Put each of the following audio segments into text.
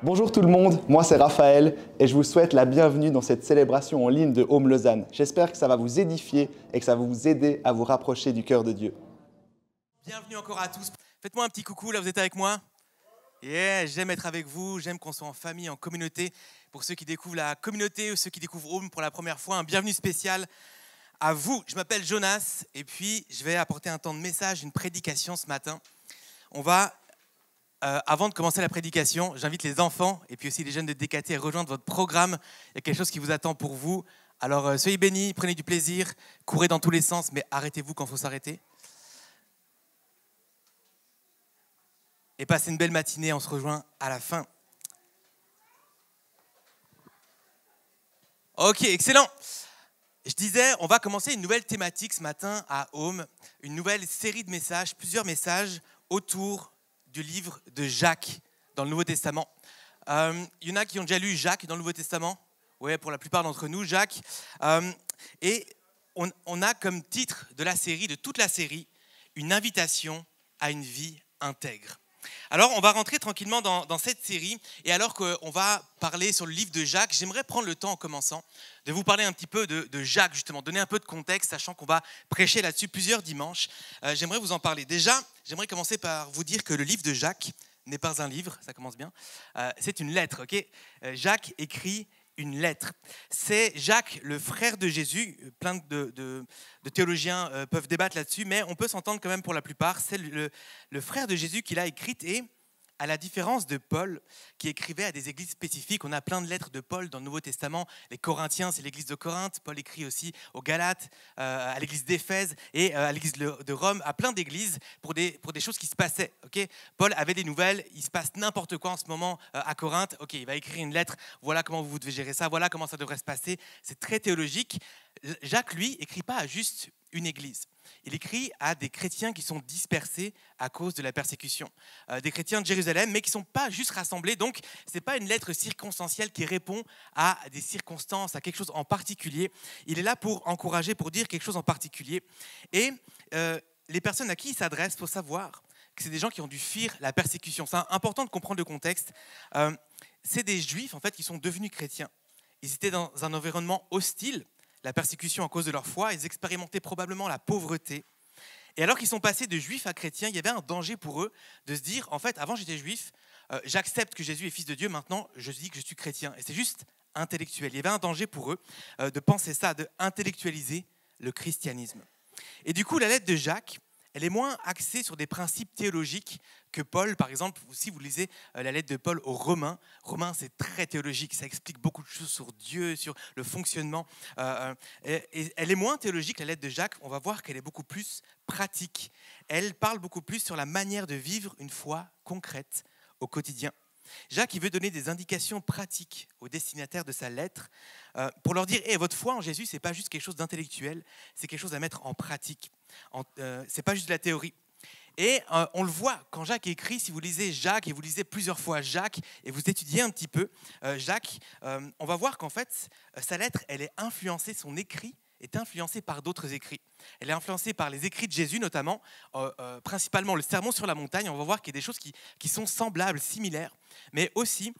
Bonjour tout le monde, moi c'est Raphaël et je vous souhaite la bienvenue dans cette célébration en ligne de Home Lausanne. J'espère que ça va vous édifier et que ça va vous aider à vous rapprocher du cœur de Dieu. Bienvenue encore à tous. Faites-moi un petit coucou, là vous êtes avec moi? Yeah, j'aime être avec vous, j'aime qu'on soit en famille, en communauté. Pour ceux qui découvrent la communauté ou ceux qui découvrent Home pour la première fois, un bienvenue spécial à vous. Je m'appelle Jonas et puis je vais apporter un temps de message, une prédication ce matin. On va, avant de commencer la prédication, j'invite les enfants et puis aussi les jeunes de DKT à rejoindre votre programme. Il y a quelque chose qui vous attend pour vous. Alors soyez bénis, prenez du plaisir, courez dans tous les sens, mais arrêtez-vous quand il faut s'arrêter. Et passez une belle matinée, on se rejoint à la fin. Ok, excellent. Je disais, on va commencer une nouvelle thématique ce matin à Home, une nouvelle série de messages, plusieurs messages autour du livre de Jacques dans le Nouveau Testament. Il y en a qui ont déjà lu Jacques dans le Nouveau Testament. Oui, pour la plupart d'entre nous, Jacques. Et on a comme titre de la série, de toute la série, une invitation à une vie intègre. Alors, on va rentrer tranquillement dans cette série. Et alors qu'on va parler sur le livre de Jacques, j'aimerais prendre le temps en commençant de vous parler un petit peu de Jacques, justement, donner un peu de contexte, sachant qu'on va prêcher là-dessus plusieurs dimanches. J'aimerais vous en parler. Déjà, j'aimerais commencer par vous dire que le livre de Jacques n'est pas un livre, ça commence bien. C'est une lettre, ok ? Jacques écrit une lettre. C'est Jacques, le frère de Jésus. Plein de théologiens peuvent débattre là-dessus, mais on peut s'entendre quand même pour la plupart. C'est le frère de Jésus qui l'a écrite et, à la différence de Paul, qui écrivait à des églises spécifiques, on a plein de lettres de Paul dans le Nouveau Testament. Les Corinthiens, c'est l'église de Corinthe. Paul écrit aussi aux Galates, à l'église d'Éphèse et à l'église de Rome, à plein d'églises pour des choses qui se passaient. Okay, Paul avait des nouvelles, il se passe n'importe quoi en ce moment à Corinthe. Ok, il va écrire une lettre, voilà comment vous devez gérer ça, voilà comment ça devrait se passer. C'est très théologique. Jacques, lui, écrit pas à juste une église. Il écrit à des chrétiens qui sont dispersés à cause de la persécution. Des chrétiens de Jérusalem, mais qui ne sont pas juste rassemblés. Donc, ce n'est pas une lettre circonstancielle qui répond à des circonstances, à quelque chose en particulier. Il est là pour encourager, pour dire quelque chose en particulier. Et les personnes à qui il s'adresse, il faut savoir que c'est des gens qui ont dû fuir la persécution. C'est important de comprendre le contexte. C'est des juifs, en fait, qui sont devenus chrétiens. Ils étaient dans un environnement hostile, la persécution à cause de leur foi, ils expérimentaient probablement la pauvreté. Et alors qu'ils sont passés de juifs à chrétiens, il y avait un danger pour eux de se dire, en fait, avant j'étais juif, j'accepte que Jésus est fils de Dieu, maintenant je dis que je suis chrétien. Et c'est juste intellectuel. Il y avait un danger pour eux de penser ça, de intellectualiser le christianisme. Et du coup, la lettre de Jacques, elle est moins axée sur des principes théologiques que Paul. Par exemple, si vous lisez la lettre de Paul aux Romains, c'est très théologique, ça explique beaucoup de choses sur Dieu, sur le fonctionnement. Et elle est moins théologique, la lettre de Jacques, on va voir qu'elle est beaucoup plus pratique. Elle parle beaucoup plus sur la manière de vivre une foi concrète au quotidien. Jacques, il veut donner des indications pratiques aux destinataires de sa lettre pour leur dire votre foi en Jésus, ce n'est pas juste quelque chose d'intellectuel, c'est quelque chose à mettre en pratique. Ce n'est pas juste de la théorie. Et on le voit quand Jacques écrit, si vous lisez Jacques et vous lisez plusieurs fois Jacques et vous étudiez un petit peu Jacques, on va voir qu'en fait, sa lettre, elle est influencée, son écrit est influencé par d'autres écrits. Elle est influencée par les écrits de Jésus, notamment, principalement le Sermon sur la montagne. On va voir qu'il y a des choses qui sont semblables, similaires, mais aussi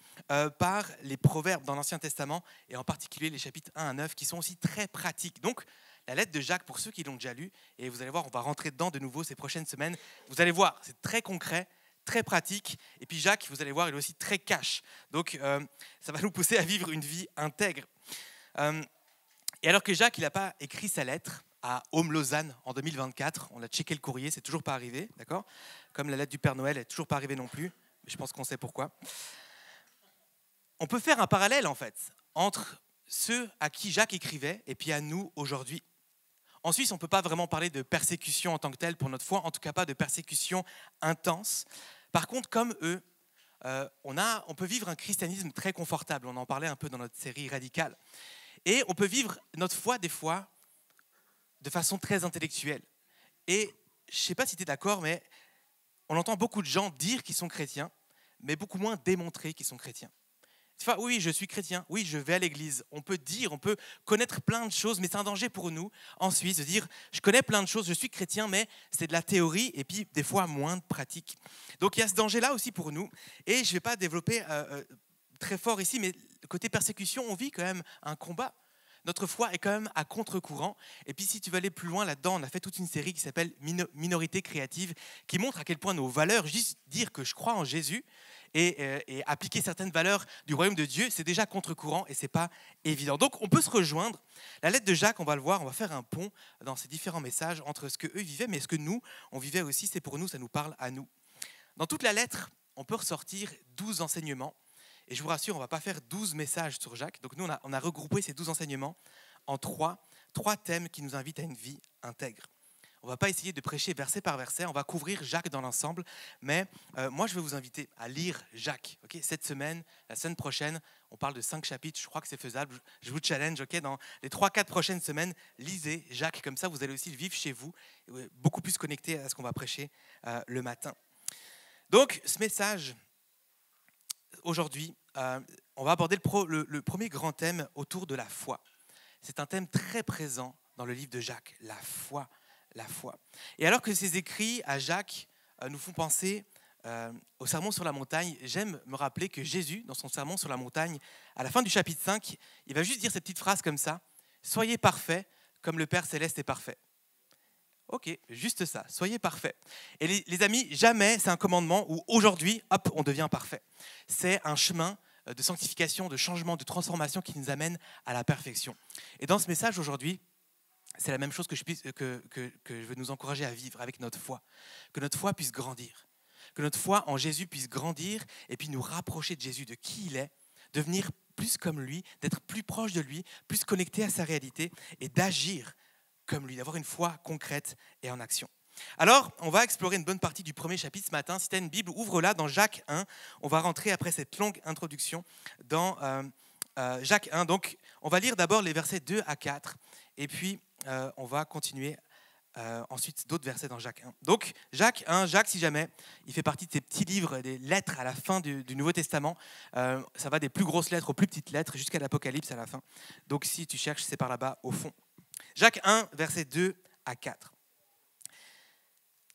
par les proverbes dans l'Ancien Testament, et en particulier les chapitres 1 à 9, qui sont aussi très pratiques. Donc, la lettre de Jacques, pour ceux qui l'ont déjà lue, et vous allez voir, on va rentrer dedans de nouveau ces prochaines semaines, vous allez voir, c'est très concret, très pratique, et puis Jacques, vous allez voir, il est aussi très cash. Donc, ça va nous pousser à vivre une vie intègre. Et alors que Jacques, il n'a pas écrit sa lettre à Home Lausanne en 2024, on a checké le courrier, c'est toujours pas arrivé, d'accord ? Comme la lettre du Père Noël, elle n'est toujours pas arrivée non plus, mais je pense qu'on sait pourquoi. On peut faire un parallèle, en fait, entre ceux à qui Jacques écrivait et puis à nous aujourd'hui. En Suisse, on ne peut pas vraiment parler de persécution en tant que telle pour notre foi, en tout cas pas de persécution intense. Par contre, comme eux, on peut vivre un christianisme très confortable. On en parlait un peu dans notre série Radicale. Et on peut vivre notre foi, des fois, de façon très intellectuelle. Et je ne sais pas si tu es d'accord, mais on entend beaucoup de gens dire qu'ils sont chrétiens, mais beaucoup moins démontrer qu'ils sont chrétiens. Enfin, oui, je suis chrétien, oui, je vais à l'église. On peut dire, on peut connaître plein de choses, mais c'est un danger pour nous, en Suisse, de dire, je connais plein de choses, je suis chrétien, mais c'est de la théorie, et puis des fois moins de pratique. Donc il y a ce danger-là aussi pour nous, et je ne vais pas développer très fort ici, mais côté persécution, on vit quand même un combat. Notre foi est quand même à contre-courant. Et puis si tu veux aller plus loin là-dedans, on a fait toute une série qui s'appelle Minorité créative, qui montre à quel point nos valeurs, juste dire que je crois en Jésus et appliquer certaines valeurs du royaume de Dieu, c'est déjà contre-courant et c'est pas évident. Donc on peut se rejoindre. La lettre de Jacques, on va le voir, on va faire un pont dans ces différents messages entre ce qu'eux vivaient, mais ce que nous, on vivait aussi, c'est pour nous, ça nous parle à nous. Dans toute la lettre, on peut ressortir 12 enseignements. Et je vous rassure, on ne va pas faire 12 messages sur Jacques. Donc nous, on a regroupé ces 12 enseignements en trois thèmes qui nous invitent à une vie intègre. On ne va pas essayer de prêcher verset par verset, on va couvrir Jacques dans l'ensemble. Mais moi, je vais vous inviter à lire Jacques. Okay, cette semaine, la semaine prochaine, on parle de 5 chapitres, je crois que c'est faisable. Je vous challenge, okay, dans les 3-4 prochaines semaines, lisez Jacques. Comme ça, vous allez aussi le vivre chez vous, beaucoup plus connecté à ce qu'on va prêcher le matin. Donc, ce message... Aujourd'hui, on va aborder le premier grand thème autour de la foi. C'est un thème très présent dans le livre de Jacques, la foi, la foi. Et alors que ces écrits à Jacques nous font penser au sermon sur la montagne, j'aime me rappeler que Jésus, dans son sermon sur la montagne, à la fin du chapitre 5, il va juste dire cette petite phrase comme ça, « Soyez parfaits comme le Père Céleste est parfait ». Ok, juste ça, soyez parfaits. Et les amis, jamais c'est un commandement où aujourd'hui, hop, on devient parfait. C'est un chemin de sanctification, de changement, de transformation qui nous amène à la perfection. Et dans ce message aujourd'hui, c'est la même chose que je veux nous encourager à vivre avec notre foi. Que notre foi puisse grandir. Que notre foi en Jésus puisse grandir et puis nous rapprocher de Jésus, de qui il est, devenir plus comme lui, d'être plus proche de lui, plus connecté à sa réalité et d'agir comme lui, d'avoir une foi concrète et en action. Alors, on va explorer une bonne partie du premier chapitre ce matin. Si tu as une Bible, ouvre-la dans Jacques 1. On va rentrer après cette longue introduction dans Jacques 1. Donc, on va lire d'abord les versets 2 à 4 et puis on va continuer ensuite d'autres versets dans Jacques 1. Donc, Jacques 1, Jacques, si jamais, il fait partie de ces petits livres, des lettres à la fin du Nouveau Testament. Ça va des plus grosses lettres aux plus petites lettres jusqu'à l'Apocalypse à la fin. Donc, si tu cherches, c'est par là-bas au fond. Jacques 1, versets 2 à 4.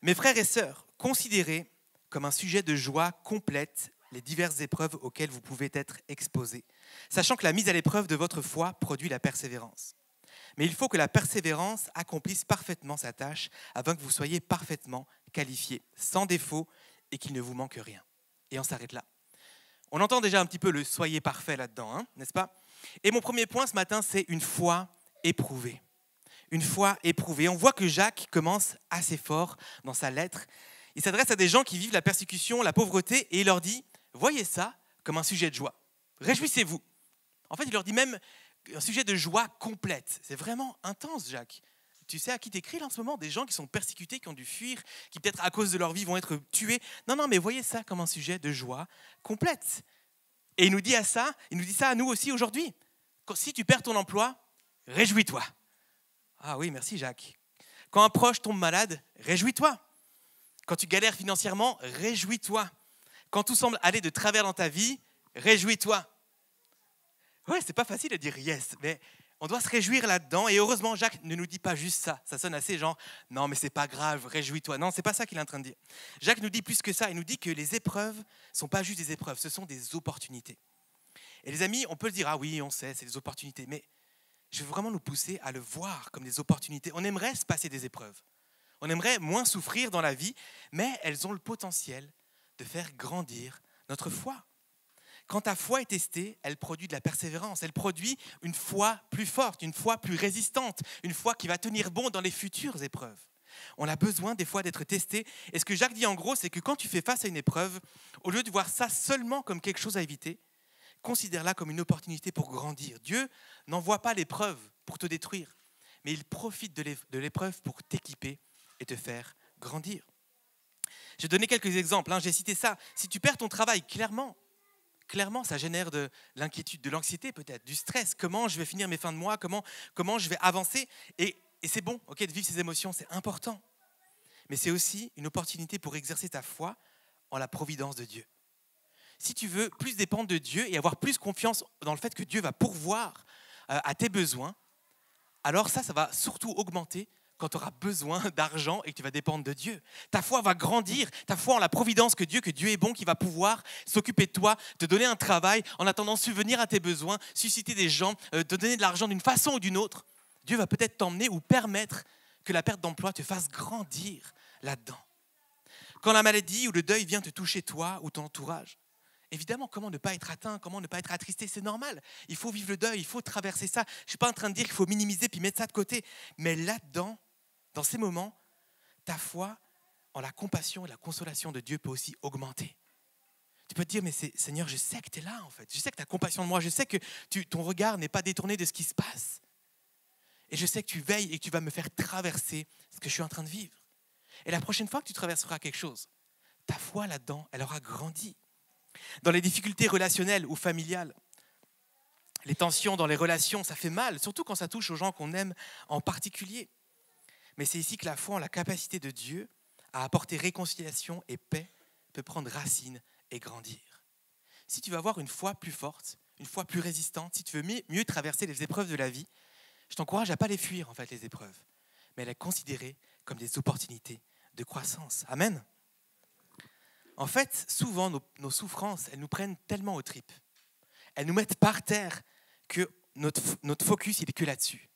Mes frères et sœurs, considérez comme un sujet de joie complète les diverses épreuves auxquelles vous pouvez être exposés, sachant que la mise à l'épreuve de votre foi produit la persévérance. Mais il faut que la persévérance accomplisse parfaitement sa tâche afin que vous soyez parfaitement qualifiés, sans défaut et qu'il ne vous manque rien. Et on s'arrête là. On entend déjà un petit peu le « soyez parfait » là-dedans, hein, n'est-ce pas? Et mon premier point ce matin, c'est une foi éprouvée. Une foi éprouvée. On voit que Jacques commence assez fort dans sa lettre. Il s'adresse à des gens qui vivent la persécution, la pauvreté, et il leur dit « Voyez ça comme un sujet de joie. Réjouissez-vous. » En fait, il leur dit même un sujet de joie complète. C'est vraiment intense, Jacques. Tu sais à qui t'écris là en ce moment? Des gens qui sont persécutés, qui ont dû fuir, qui peut-être à cause de leur vie vont être tués. Non, mais voyez ça comme un sujet de joie complète. Et il nous dit ça à nous aussi aujourd'hui. Si tu perds ton emploi, réjouis-toi. Ah oui, merci Jacques. Quand un proche tombe malade, réjouis-toi. Quand tu galères financièrement, réjouis-toi. Quand tout semble aller de travers dans ta vie, réjouis-toi. Ouais, c'est pas facile de dire yes, mais on doit se réjouir là-dedans. Et heureusement, Jacques ne nous dit pas juste ça. Ça sonne assez genre, non mais c'est pas grave, réjouis-toi. Non, c'est pas ça qu'il est en train de dire. Jacques nous dit plus que ça. Il nous dit que les épreuves sont pas juste des épreuves, ce sont des opportunités. Et les amis, on peut le dire, ah oui, on sait, c'est des opportunités, mais je veux vraiment nous pousser à le voir comme des opportunités. On aimerait se passer des épreuves. On aimerait moins souffrir dans la vie, mais elles ont le potentiel de faire grandir notre foi. Quand ta foi est testée, elle produit de la persévérance. Elle produit une foi plus forte, une foi plus résistante, une foi qui va tenir bon dans les futures épreuves. On a besoin des fois d'être testé. Et ce que Jacques dit en gros, c'est que quand tu fais face à une épreuve, au lieu de voir ça seulement comme quelque chose à éviter, considère-la comme une opportunité pour grandir. Dieu n'envoie pas l'épreuve pour te détruire, mais il profite de l'épreuve pour t'équiper et te faire grandir. Je vais donner quelques exemples. J'ai cité ça. Si tu perds ton travail, clairement, ça génère de l'inquiétude, de l'anxiété peut-être, du stress. Comment je vais finir mes fins de mois? Comment je vais avancer? Et c'est bon, de vivre ces émotions, c'est important. Mais c'est aussi une opportunité pour exercer ta foi en la providence de Dieu. Si tu veux plus dépendre de Dieu et avoir plus confiance dans le fait que Dieu va pourvoir à tes besoins, alors ça va surtout augmenter quand tu auras besoin d'argent et que tu vas dépendre de Dieu. Ta foi va grandir, ta foi en la providence que Dieu est bon, qui va pouvoir s'occuper de toi, te donner un travail, en attendant subvenir à tes besoins, susciter des gens, te donner de l'argent d'une façon ou d'une autre. Dieu va peut-être t'emmener ou permettre que la perte d'emploi te fasse grandir là-dedans. Quand la maladie ou le deuil vient te toucher toi ou ton entourage, évidemment, comment ne pas être atteint, comment ne pas être attristé, c'est normal. Il faut vivre le deuil, il faut traverser ça. Je ne suis pas en train de dire qu'il faut minimiser puis mettre ça de côté. Mais là-dedans, dans ces moments, ta foi en la compassion et la consolation de Dieu peut aussi augmenter. Tu peux te dire, mais Seigneur, je sais que tu es là en fait. Je sais que tu as compassion de moi. Je sais que ton regard n'est pas détourné de ce qui se passe. Et je sais que tu veilles et que tu vas me faire traverser ce que je suis en train de vivre. Et la prochaine fois que tu traverseras quelque chose, ta foi là-dedans, elle aura grandi. Dans les difficultés relationnelles ou familiales, les tensions dans les relations, ça fait mal, surtout quand ça touche aux gens qu'on aime en particulier. Mais c'est ici que la foi en la capacité de Dieu à apporter réconciliation et paix peut prendre racine et grandir. Si tu veux avoir une foi plus forte, une foi plus résistante, si tu veux mieux traverser les épreuves de la vie, je t'encourage à ne pas les fuir, en fait, les épreuves, mais à les considérer comme des opportunités de croissance. Amen. En fait, souvent, nos souffrances, elles nous prennent tellement aux tripes. Elles nous mettent par terre que notre focus, il n'est que là-dessus.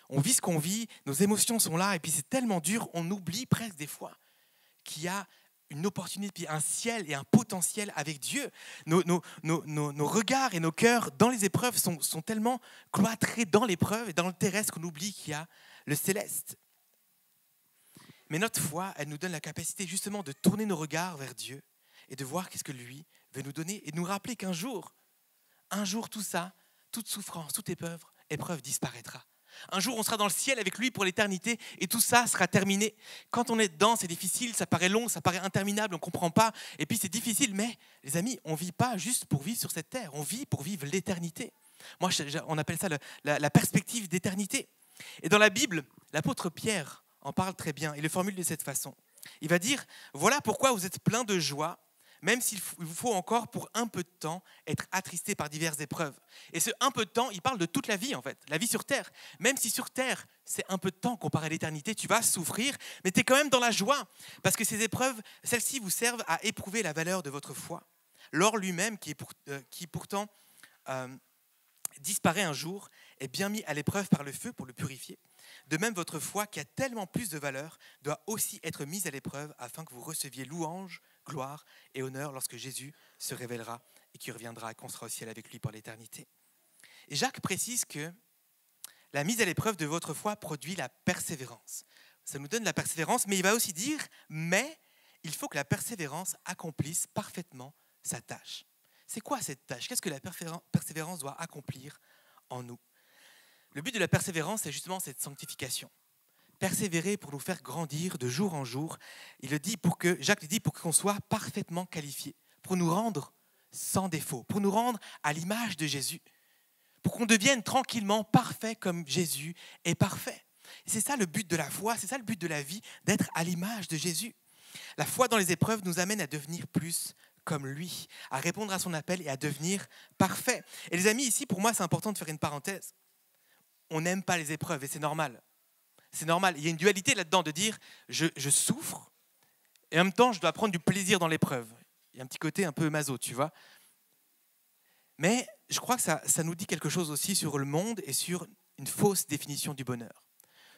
On vit ce qu'on vit, nos émotions sont là, et puis c'est tellement dur, on oublie presque des fois qu'il y a une opportunité, puis un ciel et un potentiel avec Dieu. Nos regards et nos cœurs dans les épreuves sont tellement cloîtrés dans l'épreuve et dans le terrestre qu'on oublie qu'il y a le céleste. Mais notre foi, elle nous donne la capacité justement de tourner nos regards vers Dieu et de voir qu'est-ce que lui veut nous donner et de nous rappeler qu'un jour, tout ça, toute souffrance, toute épreuve disparaîtra. Un jour, on sera dans le ciel avec lui pour l'éternité et tout ça sera terminé. Quand on est dedans, c'est difficile, ça paraît long, ça paraît interminable, on ne comprend pas. Et puis c'est difficile, mais les amis, on ne vit pas juste pour vivre sur cette terre, on vit pour vivre l'éternité. Moi, on appelle ça la perspective d'éternité. Et dans la Bible, l'apôtre Pierre en parle très bien. Il le formule de cette façon. Il va dire, voilà pourquoi vous êtes plein de joie, même s'il vous faut encore pour un peu de temps être attristé par diverses épreuves. Et ce un peu de temps, il parle de toute la vie en fait, la vie sur terre. Même si sur terre, c'est un peu de temps comparé à l'éternité, tu vas souffrir, mais tu es quand même dans la joie. Parce que ces épreuves, celles-ci vous servent à éprouver la valeur de votre foi. L'or lui-même, qui pourtant disparaît un jour, est bien mis à l'épreuve par le feu pour le purifier. De même, votre foi, qui a tellement plus de valeur, doit aussi être mise à l'épreuve afin que vous receviez louange, gloire et honneur lorsque Jésus se révélera et qu'il reviendra et qu'on sera au ciel avec lui pour l'éternité. Et Jacques précise que la mise à l'épreuve de votre foi produit la persévérance. Ça nous donne la persévérance, mais il va aussi dire, mais il faut que la persévérance accomplisse parfaitement sa tâche. C'est quoi cette tâche? Qu'est-ce que la persévérance doit accomplir en nous? Le but de la persévérance, c'est justement cette sanctification. Persévérer pour nous faire grandir de jour en jour. Jacques le dit pour qu'on soit parfaitement qualifié, pour nous rendre sans défaut, pour nous rendre à l'image de Jésus, pour qu'on devienne tranquillement parfait comme Jésus est parfait. Et c'est ça le but de la foi, c'est ça le but de la vie, d'être à l'image de Jésus. La foi dans les épreuves nous amène à devenir plus comme lui, à répondre à son appel et à devenir parfait. Et les amis, ici, pour moi, c'est important de faire une parenthèse. On n'aime pas les épreuves et c'est normal. C'est normal. Il y a une dualité là-dedans de dire je souffre et en même temps, je dois prendre du plaisir dans l'épreuve. Il y a un petit côté un peu maso, tu vois. Mais je crois que ça nous dit quelque chose aussi sur le monde et sur une fausse définition du bonheur.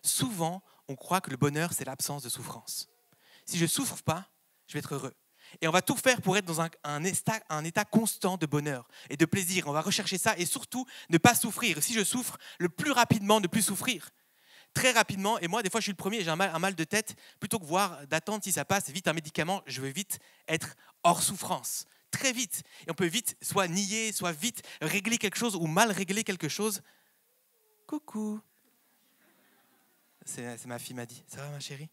Souvent, on croit que le bonheur, c'est l'absence de souffrance. Si je ne souffre pas, je vais être heureux. Et on va tout faire pour être dans un état constant de bonheur et de plaisir. On va rechercher ça et surtout ne pas souffrir. Si je souffre, le plus rapidement, ne plus souffrir. Très rapidement, et moi des fois je suis le premier, j'ai un mal de tête, plutôt que d'attendre si ça passe, vite un médicament, je veux vite être hors souffrance. Très vite. Et on peut vite soit nier, soit vite régler quelque chose ou mal régler quelque chose. Coucou. C'est ma fille m'a dit. Ça va ma chérie?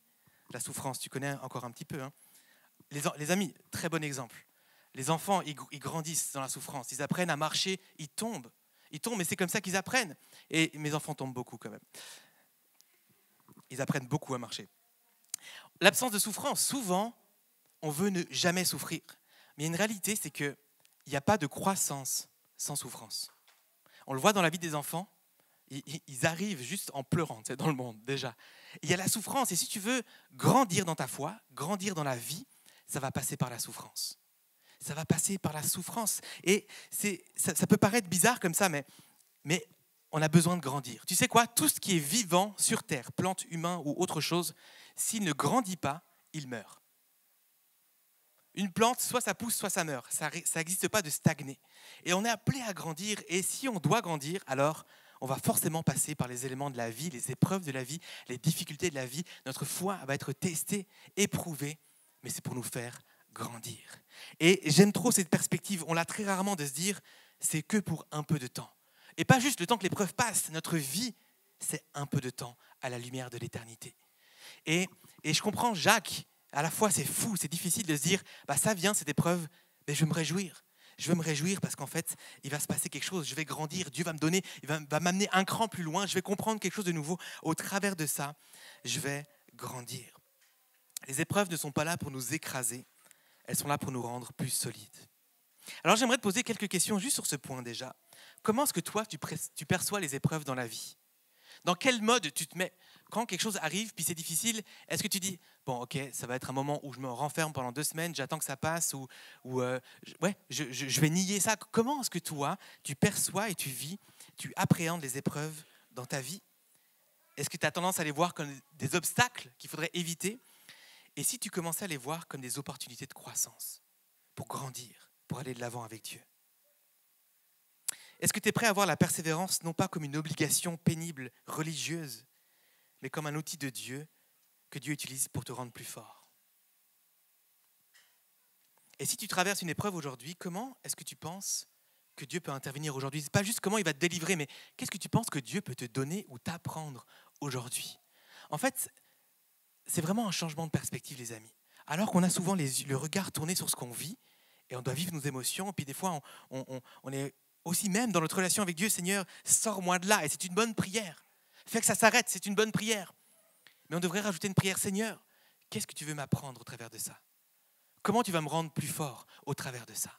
La souffrance, tu connais encore un petit peu, hein? Les amis, très bon exemple. Les enfants, ils grandissent dans la souffrance. Ils apprennent à marcher, ils tombent. Ils tombent, mais c'est comme ça qu'ils apprennent. Et mes enfants tombent beaucoup quand même. Ils apprennent beaucoup à marcher. L'absence de souffrance, souvent, on veut ne jamais souffrir. Mais une réalité, c'est qu'il n'y a pas de croissance sans souffrance. On le voit dans la vie des enfants. ils arrivent juste en pleurant, tu sais, dans le monde déjà. Il y a la souffrance, et si tu veux grandir dans ta foi, grandir dans la vie, ça va passer par la souffrance. Ça va passer par la souffrance. Et ça peut paraître bizarre comme ça, mais on a besoin de grandir. Tu sais quoi? Tout ce qui est vivant sur Terre, plante, humain ou autre chose, s'il ne grandit pas, il meurt. Une plante, soit ça pousse, soit ça meurt. Ça n'existe pas de stagner. Et on est appelé à grandir. Et si on doit grandir, alors on va forcément passer par les éléments de la vie, les épreuves de la vie, les difficultés de la vie. Notre foi va être testée, éprouvée, mais c'est pour nous faire grandir. Et j'aime trop cette perspective. On l'a très rarement de se dire, c'est que pour un peu de temps. Et pas juste le temps que l'épreuve passe. Notre vie, c'est un peu de temps à la lumière de l'éternité. Et je comprends Jacques. À la fois, c'est fou, c'est difficile de se dire, ça vient cette épreuve, mais je vais me réjouir. Je vais me réjouir parce qu'en fait, il va se passer quelque chose. Je vais grandir. Dieu va me donner, il va m'amener un cran plus loin. Je vais comprendre quelque chose de nouveau. Au travers de ça, je vais grandir. Les épreuves ne sont pas là pour nous écraser. Elles sont là pour nous rendre plus solides. Alors, j'aimerais te poser quelques questions juste sur ce point déjà. Comment est-ce que toi, tu perçois les épreuves dans la vie? Dans quel mode tu te mets? Quand quelque chose arrive, puis c'est difficile, est-ce que tu dis, bon, ok, ça va être un moment où je me renferme pendant 2 semaines, j'attends que ça passe, je vais nier ça. Comment est-ce que toi, tu perçois et tu vis, tu appréhendes les épreuves dans ta vie? Est-ce que tu as tendance à les voir comme des obstacles qu'il faudrait éviter? Et si tu commençais à les voir comme des opportunités de croissance, pour grandir, pour aller de l'avant avec Dieu? Est-ce que tu es prêt à voir la persévérance non pas comme une obligation pénible, religieuse, mais comme un outil de Dieu que Dieu utilise pour te rendre plus fort? Et si tu traverses une épreuve aujourd'hui, comment est-ce que tu penses que Dieu peut intervenir aujourd'hui? Ce n'est pas juste comment il va te délivrer, mais qu'est-ce que tu penses que Dieu peut te donner ou t'apprendre aujourd'hui? En fait, c'est vraiment un changement de perspective, les amis. Alors qu'on a souvent le regard tourné sur ce qu'on vit, et on doit vivre nos émotions, et puis des fois, on est aussi même dans notre relation avec Dieu, Seigneur, sors-moi de là. Et c'est une bonne prière. Fais que ça s'arrête, c'est une bonne prière. Mais on devrait rajouter une prière, Seigneur, qu'est-ce que tu veux m'apprendre au travers de ça? Comment tu vas me rendre plus fort au travers de ça?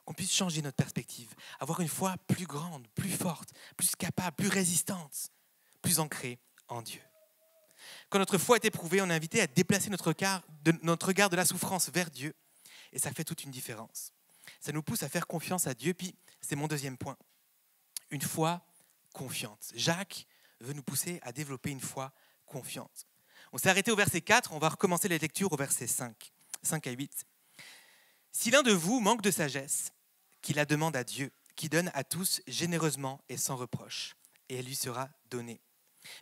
Qu'on puisse changer notre perspective, avoir une foi plus grande, plus forte, plus capable, plus résistante, plus ancrée en Dieu. Quand notre foi est éprouvée, on est invité à déplacer notre regard de la souffrance vers Dieu. Et ça fait toute une différence. Ça nous pousse à faire confiance à Dieu. Puis, c'est mon deuxième point. Une foi confiante. Jacques veut nous pousser à développer une foi confiante. On s'est arrêté au verset 4. On va recommencer la lecture au verset 5 à 8. « Si l'un de vous manque de sagesse, qu'il la demande à Dieu, qui donne à tous généreusement et sans reproche, et elle lui sera donnée.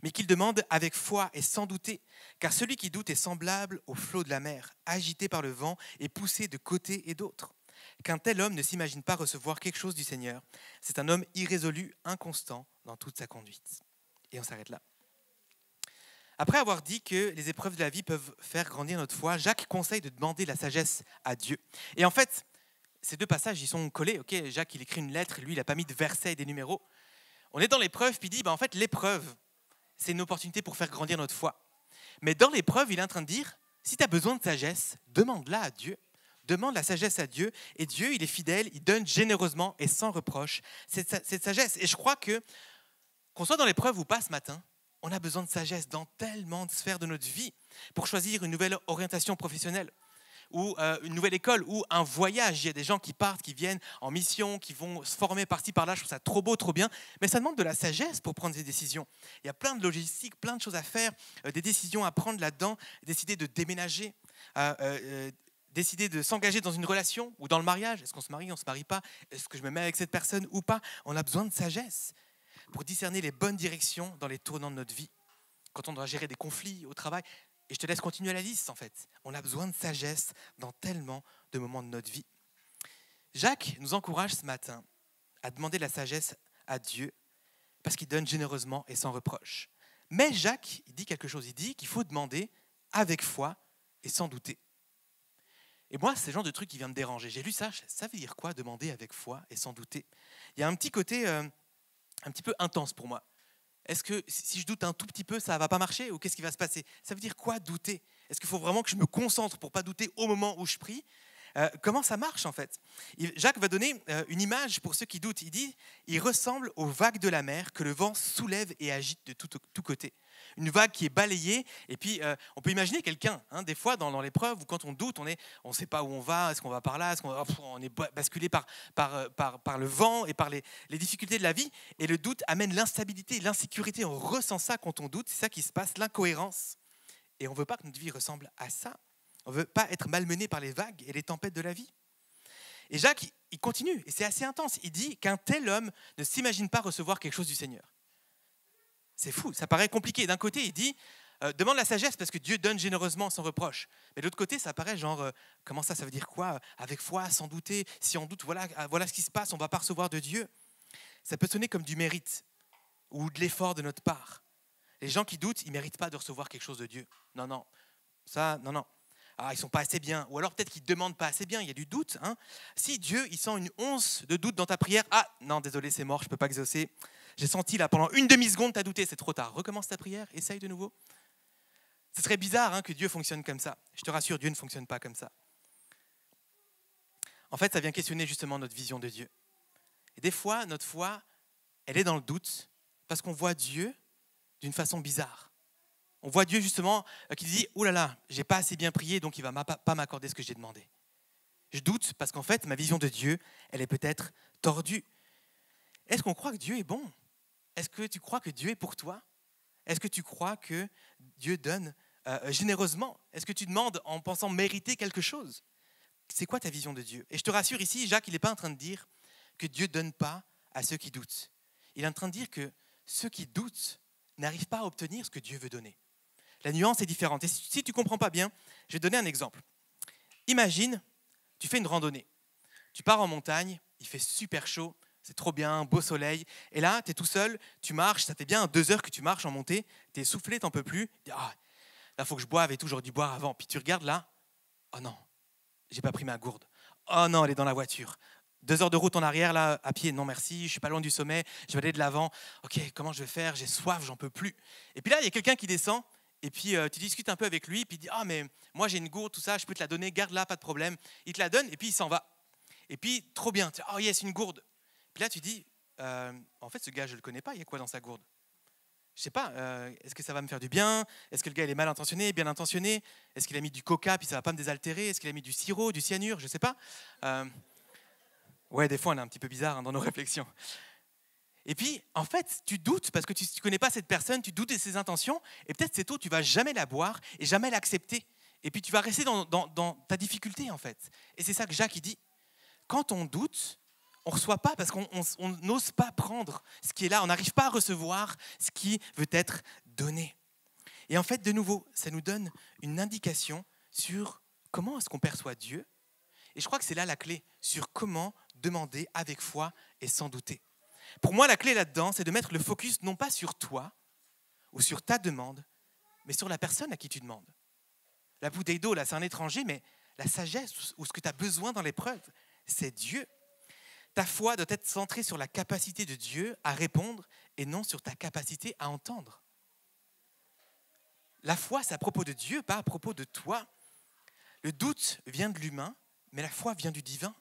Mais qu'il demande avec foi et sans douter, car celui qui doute est semblable au flot de la mer, agité par le vent et poussé de côté et d'autre. Qu'un tel homme ne s'imagine pas recevoir quelque chose du Seigneur. C'est un homme irrésolu, inconstant dans toute sa conduite. » Et on s'arrête là. Après avoir dit que les épreuves de la vie peuvent faire grandir notre foi, Jacques conseille de demander la sagesse à Dieu. Et en fait, ces 2 passages, ils sont collés. Okay, Jacques, il écrit une lettre, lui, il n'a pas mis de versets et des numéros. On est dans l'épreuve, puis il dit, en fait, l'épreuve, c'est une opportunité pour faire grandir notre foi. Mais dans l'épreuve, il est en train de dire, si tu as besoin de sagesse, demande-la à Dieu. Demande la sagesse à Dieu. Et Dieu, il est fidèle, il donne généreusement et sans reproche cette sagesse. Et je crois que, qu'on soit dans l'épreuve ou pas ce matin, on a besoin de sagesse dans tellement de sphères de notre vie pour choisir une nouvelle orientation professionnelle ou une nouvelle école ou un voyage. Il y a des gens qui partent, qui viennent en mission, qui vont se former par-ci, par-là. Je trouve ça trop beau, trop bien. Mais ça demande de la sagesse pour prendre des décisions. Il y a plein de logistique, plein de choses à faire, des décisions à prendre là-dedans, décider de déménager, décider de s'engager dans une relation ou dans le mariage. Est-ce qu'on se marie, on ne se marie pas? Est-ce que je me mets avec cette personne ou pas? On a besoin de sagesse pour discerner les bonnes directions dans les tournants de notre vie. Quand on doit gérer des conflits au travail, et je te laisse continuer la liste en fait. On a besoin de sagesse dans tellement de moments de notre vie. Jacques nous encourage ce matin à demander la sagesse à Dieu parce qu'il donne généreusement et sans reproche. Mais Jacques, il dit quelque chose. Il dit qu'il faut demander avec foi et sans douter. Et moi, c'est le genre de truc qui vient me déranger. J'ai lu ça, ça veut dire quoi demander avec foi et sans douter? Il y a un petit côté un petit peu intense pour moi. Est-ce que si je doute un tout petit peu, ça ne va pas marcher ou qu'est-ce qui va se passer? Ça veut dire quoi douter? Est-ce qu'il faut vraiment que je me concentre pour ne pas douter au moment où je prie? Comment ça marche en fait? Jacques va donner une image pour ceux qui doutent. Il dit, il ressemble aux vagues de la mer que le vent soulève et agite de tous côtés. Une vague qui est balayée, et puis on peut imaginer quelqu'un, des fois dans l'épreuve, ou quand on doute, on ne sait pas où on va, est-ce qu'on va par là, on est basculé par le vent et par les difficultés de la vie, et le doute amène l'instabilité, l'insécurité, on ressent ça quand on doute, c'est ça qui se passe, l'incohérence. Et on ne veut pas que notre vie ressemble à ça. On ne veut pas être malmené par les vagues et les tempêtes de la vie. Et Jacques, il continue, et c'est assez intense. Il dit qu'un tel homme ne s'imagine pas recevoir quelque chose du Seigneur. C'est fou, ça paraît compliqué. D'un côté, il dit, demande la sagesse parce que Dieu donne généreusement sans reproche. Mais de l'autre côté, ça paraît genre, comment ça veut dire quoi? Avec foi, sans douter. Si on doute, voilà ce qui se passe, on ne va pas recevoir de Dieu. Ça peut sonner comme du mérite ou de l'effort de notre part. Les gens qui doutent, ils ne méritent pas de recevoir quelque chose de Dieu. Non. Non. Ah, ils ne sont pas assez bien. Ou alors peut-être qu'ils ne demandent pas assez bien, il y a du doute. Si Dieu, il sent une once de doute dans ta prière, ah non, désolé, c'est mort, je ne peux pas exaucer. J'ai senti là, pendant une demi-seconde, tu as douté, c'est trop tard. Recommence ta prière, essaye de nouveau. Ce serait bizarre que Dieu fonctionne comme ça. Je te rassure, Dieu ne fonctionne pas comme ça. En fait, ça vient questionner justement notre vision de Dieu. Et des fois, notre foi, elle est dans le doute parce qu'on voit Dieu d'une façon bizarre. On voit Dieu justement qui dit « Oh là là, je n'ai pas assez bien prié, donc il ne va pas m'accorder ce que j'ai demandé. » Je doute parce qu'en fait, ma vision de Dieu, elle est peut-être tordue. Est-ce qu'on croit que Dieu est bon? Est-ce que tu crois que Dieu est pour toi? Est-ce que tu crois que Dieu donne généreusement? Est-ce que tu demandes en pensant mériter quelque chose? C'est quoi ta vision de Dieu? Et je te rassure ici, Jacques, il n'est pas en train de dire que Dieu ne donne pas à ceux qui doutent. Il est en train de dire que ceux qui doutent n'arrivent pas à obtenir ce que Dieu veut donner. La nuance est différente. Et si tu ne comprends pas bien, je vais te donner un exemple. Imagine, tu fais une randonnée. Tu pars en montagne, il fait super chaud, c'est trop bien, beau soleil. Et là, tu es tout seul, tu marches, ça fait bien 2 heures que tu marches en montée, tu es essoufflé, tu n'en peux plus. Tu dis, là, il faut que je boive et tout, j'aurais dû boire avant. Puis tu regardes là, oh non, j'ai pas pris ma gourde. Oh non, elle est dans la voiture. 2 heures de route en arrière, là, à pied, non merci, je suis pas loin du sommet, je vais aller de l'avant. Ok, comment je vais faire? J'ai soif, j'en peux plus. Et puis là, il y a quelqu'un qui descend, et puis tu discutes un peu avec lui, puis il dit, mais moi j'ai une gourde, tout ça, je peux te la donner, garde-la, pas de problème. Il te la donne, et puis il s'en va. Et puis, trop bien, oh yes, une gourde. Puis là, tu dis, en fait, ce gars, je ne le connais pas, il y a quoi dans sa gourde? Je ne sais pas, est-ce que ça va me faire du bien? Est-ce que le gars, il est mal intentionné, bien intentionné? Est-ce qu'il a mis du coca, puis ça ne va pas me désaltérer? Est-ce qu'il a mis du sirop, du cyanure? Je ne sais pas. Ouais, des fois, on est un petit peu bizarre dans nos réflexions. Et puis, en fait, tu doutes parce que tu ne connais pas cette personne, tu doutes de ses intentions, et peut-être cette eau, tu ne vas jamais la boire et jamais l'accepter. Et puis, tu vas rester dans ta difficulté, en fait. Et c'est ça que Jacques, il dit. Quand on doute, on ne reçoit pas parce qu'on n'ose pas prendre ce qui est là. On n'arrive pas à recevoir ce qui veut être donné. Et en fait, de nouveau, ça nous donne une indication sur comment est-ce qu'on perçoit Dieu. Et je crois que c'est là la clé, sur comment demander avec foi et sans douter. Pour moi, la clé là-dedans, c'est de mettre le focus non pas sur toi ou sur ta demande, mais sur la personne à qui tu demandes. La bouteille d'eau, là, c'est un étranger, mais la sagesse ou ce que tu as besoin dans l'épreuve, c'est Dieu. Ta foi doit être centrée sur la capacité de Dieu à répondre et non sur ta capacité à entendre. La foi, c'est à propos de Dieu, pas à propos de toi. Le doute vient de l'humain, mais la foi vient du divin.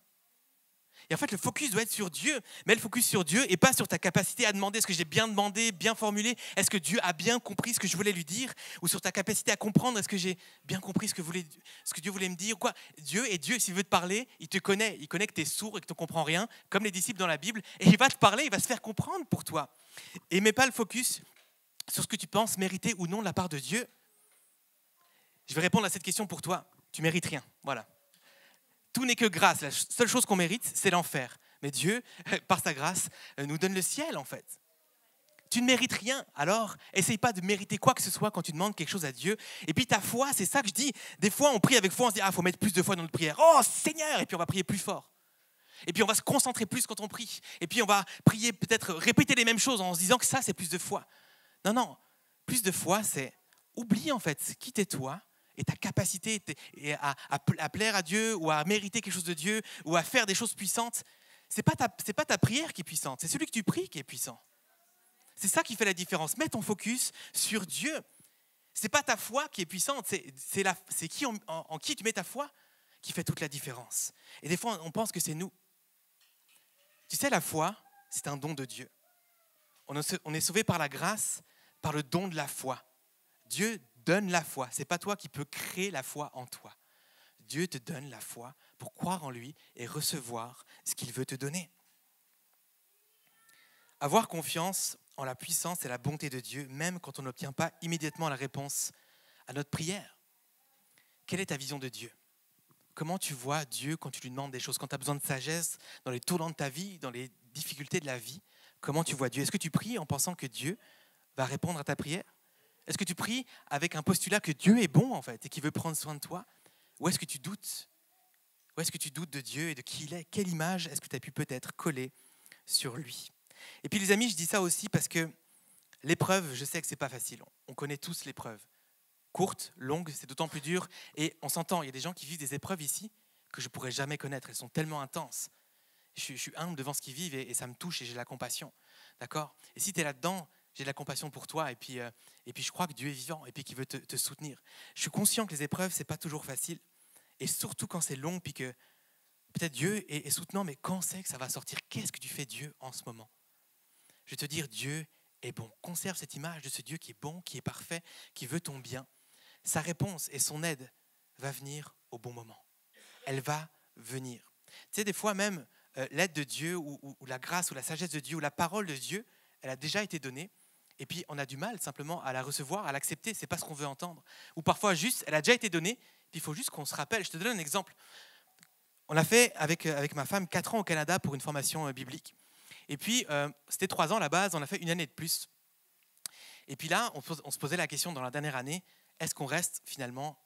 Et en fait, le focus doit être sur Dieu. Mets le focus sur Dieu et pas sur ta capacité à demander est-ce que j'ai bien demandé, bien formulé, est-ce que Dieu a bien compris ce que je voulais lui dire, ou sur ta capacité à comprendre est-ce que j'ai bien compris ce que Dieu voulait me dire. Quoi. Dieu, s'il veut te parler, il te connaît. Il connaît que tu es sourd et que tu ne comprends rien, comme les disciples dans la Bible, et il va te parler, il va se faire comprendre pour toi. Et mets pas le focus sur ce que tu penses mériter ou non de la part de Dieu. Je vais répondre à cette question pour toi. Tu ne mérites rien. Voilà. Tout n'est que grâce. La seule chose qu'on mérite, c'est l'enfer. Mais Dieu, par sa grâce, nous donne le ciel, en fait. Tu ne mérites rien, alors essaye pas de mériter quoi que ce soit quand tu demandes quelque chose à Dieu. Et puis ta foi, c'est ça que je dis. Des fois, on prie avec foi, on se dit, faut mettre plus de foi dans notre prière. Oh Seigneur! Et puis on va prier plus fort. Et puis on va se concentrer plus quand on prie. Et puis on va prier, peut-être répéter les mêmes choses en se disant que ça, c'est plus de foi. Non. Plus de foi, c'est oublie en fait, qui t'es toi, et ta capacité à plaire à Dieu ou à mériter quelque chose de Dieu ou à faire des choses puissantes, c'est pas ta prière qui est puissante, c'est celui que tu pries qui est puissant. C'est ça qui fait la différence. Mets ton focus sur Dieu. C'est pas ta foi qui est puissante, c'est qui en qui tu mets ta foi. qui fait toute la différence. Et des fois, on pense que c'est nous. Tu sais, la foi, c'est un don de Dieu. On est sauvé par la grâce, par le don de la foi. Dieu donne la foi. Ce n'est pas toi qui peux créer la foi en toi. Dieu te donne la foi pour croire en lui et recevoir ce qu'il veut te donner. Avoir confiance en la puissance et la bonté de Dieu, même quand on n'obtient pas immédiatement la réponse à notre prière. Quelle est ta vision de Dieu ? Comment tu vois Dieu quand tu lui demandes des choses, quand tu as besoin de sagesse dans les tournants de ta vie, dans les difficultés de la vie? Comment tu vois Dieu ? Est-ce que tu pries en pensant que Dieu va répondre à ta prière ? Est-ce que tu pries avec un postulat que Dieu est bon en fait et qu'il veut prendre soin de toi ? Ou est-ce que tu doutes ? Ou est-ce que tu doutes de Dieu et de qui il est ? Quelle image est-ce que tu as pu peut-être coller sur lui ? Et puis les amis, je dis ça aussi parce que l'épreuve, je sais que ce n'est pas facile. On connaît tous l'épreuve. Courte, longue, c'est d'autant plus dur. Et on s'entend, il y a des gens qui vivent des épreuves ici que je ne pourrais jamais connaître. Elles sont tellement intenses. Je suis humble devant ce qu'ils vivent et ça me touche et j'ai de la compassion. D'accord ? Et si tu es là-dedans, j'ai de la compassion pour toi et puis je crois que Dieu est vivant et puis qu'il veut te soutenir. Je suis conscient que les épreuves, ce n'est pas toujours facile. Et surtout quand c'est long, puis que peut-être Dieu est soutenant, mais quand c'est que ça va sortir ? Qu'est-ce que tu fais Dieu en ce moment ? Je vais te dire, Dieu est bon. Conserve cette image de ce Dieu qui est bon, qui est parfait, qui veut ton bien. Sa réponse et son aide va venir au bon moment. Elle va venir. Tu sais, des fois même, l'aide de Dieu ou la grâce ou la sagesse de Dieu ou la parole de Dieu, elle a déjà été donnée. Et puis, on a du mal simplement à la recevoir, à l'accepter. Ce n'est pas ce qu'on veut entendre. Ou parfois, juste, elle a déjà été donnée, puis il faut juste qu'on se rappelle. Je te donne un exemple. On a fait avec ma femme 4 ans au Canada pour une formation biblique. Et puis, c'était 3 ans à la base, on a fait 1 année de plus. Et puis là, on se posait la question dans la dernière année, est-ce qu'on reste finalement,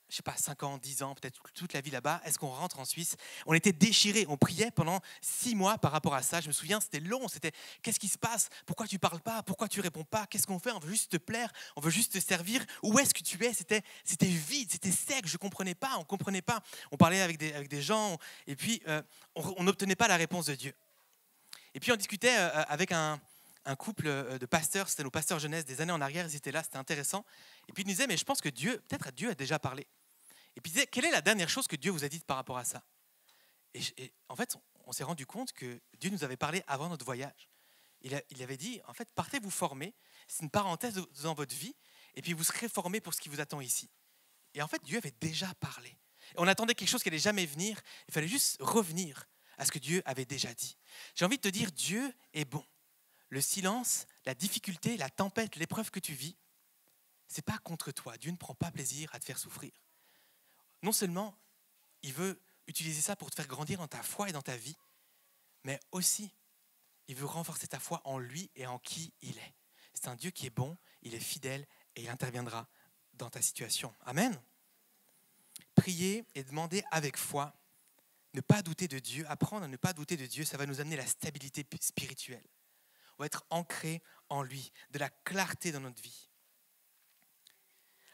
je ne sais pas, 5 ans, 10 ans, peut-être toute la vie là-bas? Est-ce qu'on rentre en Suisse? On était déchirés, on priait pendant 6 mois par rapport à ça. Je me souviens, c'était long, c'était qu'est-ce qui se passe? Pourquoi tu ne parles pas? Pourquoi tu ne réponds pas? Qu'est-ce qu'on fait? On veut juste te plaire, on veut juste te servir. Où est-ce que tu es? C'était vide, c'était sec, je ne comprenais pas, on ne comprenait pas. On parlait avec des gens et puis on n'obtenait pas la réponse de Dieu. Et puis on discutait avec un couple de pasteurs, c'était nos pasteurs jeunesse des années en arrière, ils étaient là, c'était intéressant. Et puis ils nous disaient, mais je pense que Dieu, peut-être Dieu a déjà parlé. Et puis ils disaient, quelle est la dernière chose que Dieu vous a dite par rapport à ça? Et en fait, on s'est rendu compte que Dieu nous avait parlé avant notre voyage. Il avait dit, en fait, partez vous former, c'est une parenthèse dans votre vie, et puis vous serez formés pour ce qui vous attend ici. Et en fait, Dieu avait déjà parlé. Et on attendait quelque chose qui n'allait jamais venir, il fallait juste revenir à ce que Dieu avait déjà dit. J'ai envie de te dire, Dieu est bon. Le silence, la difficulté, la tempête, l'épreuve que tu vis, ce n'est pas contre toi. Dieu ne prend pas plaisir à te faire souffrir. Non seulement, il veut utiliser ça pour te faire grandir dans ta foi et dans ta vie, mais aussi, il veut renforcer ta foi en lui et en qui il est. C'est un Dieu qui est bon, il est fidèle et il interviendra dans ta situation. Amen. Prier et demander avec foi, ne pas douter de Dieu, apprendre à ne pas douter de Dieu, ça va nous amener la stabilité spirituelle. On va être ancré en lui, de la clarté dans notre vie.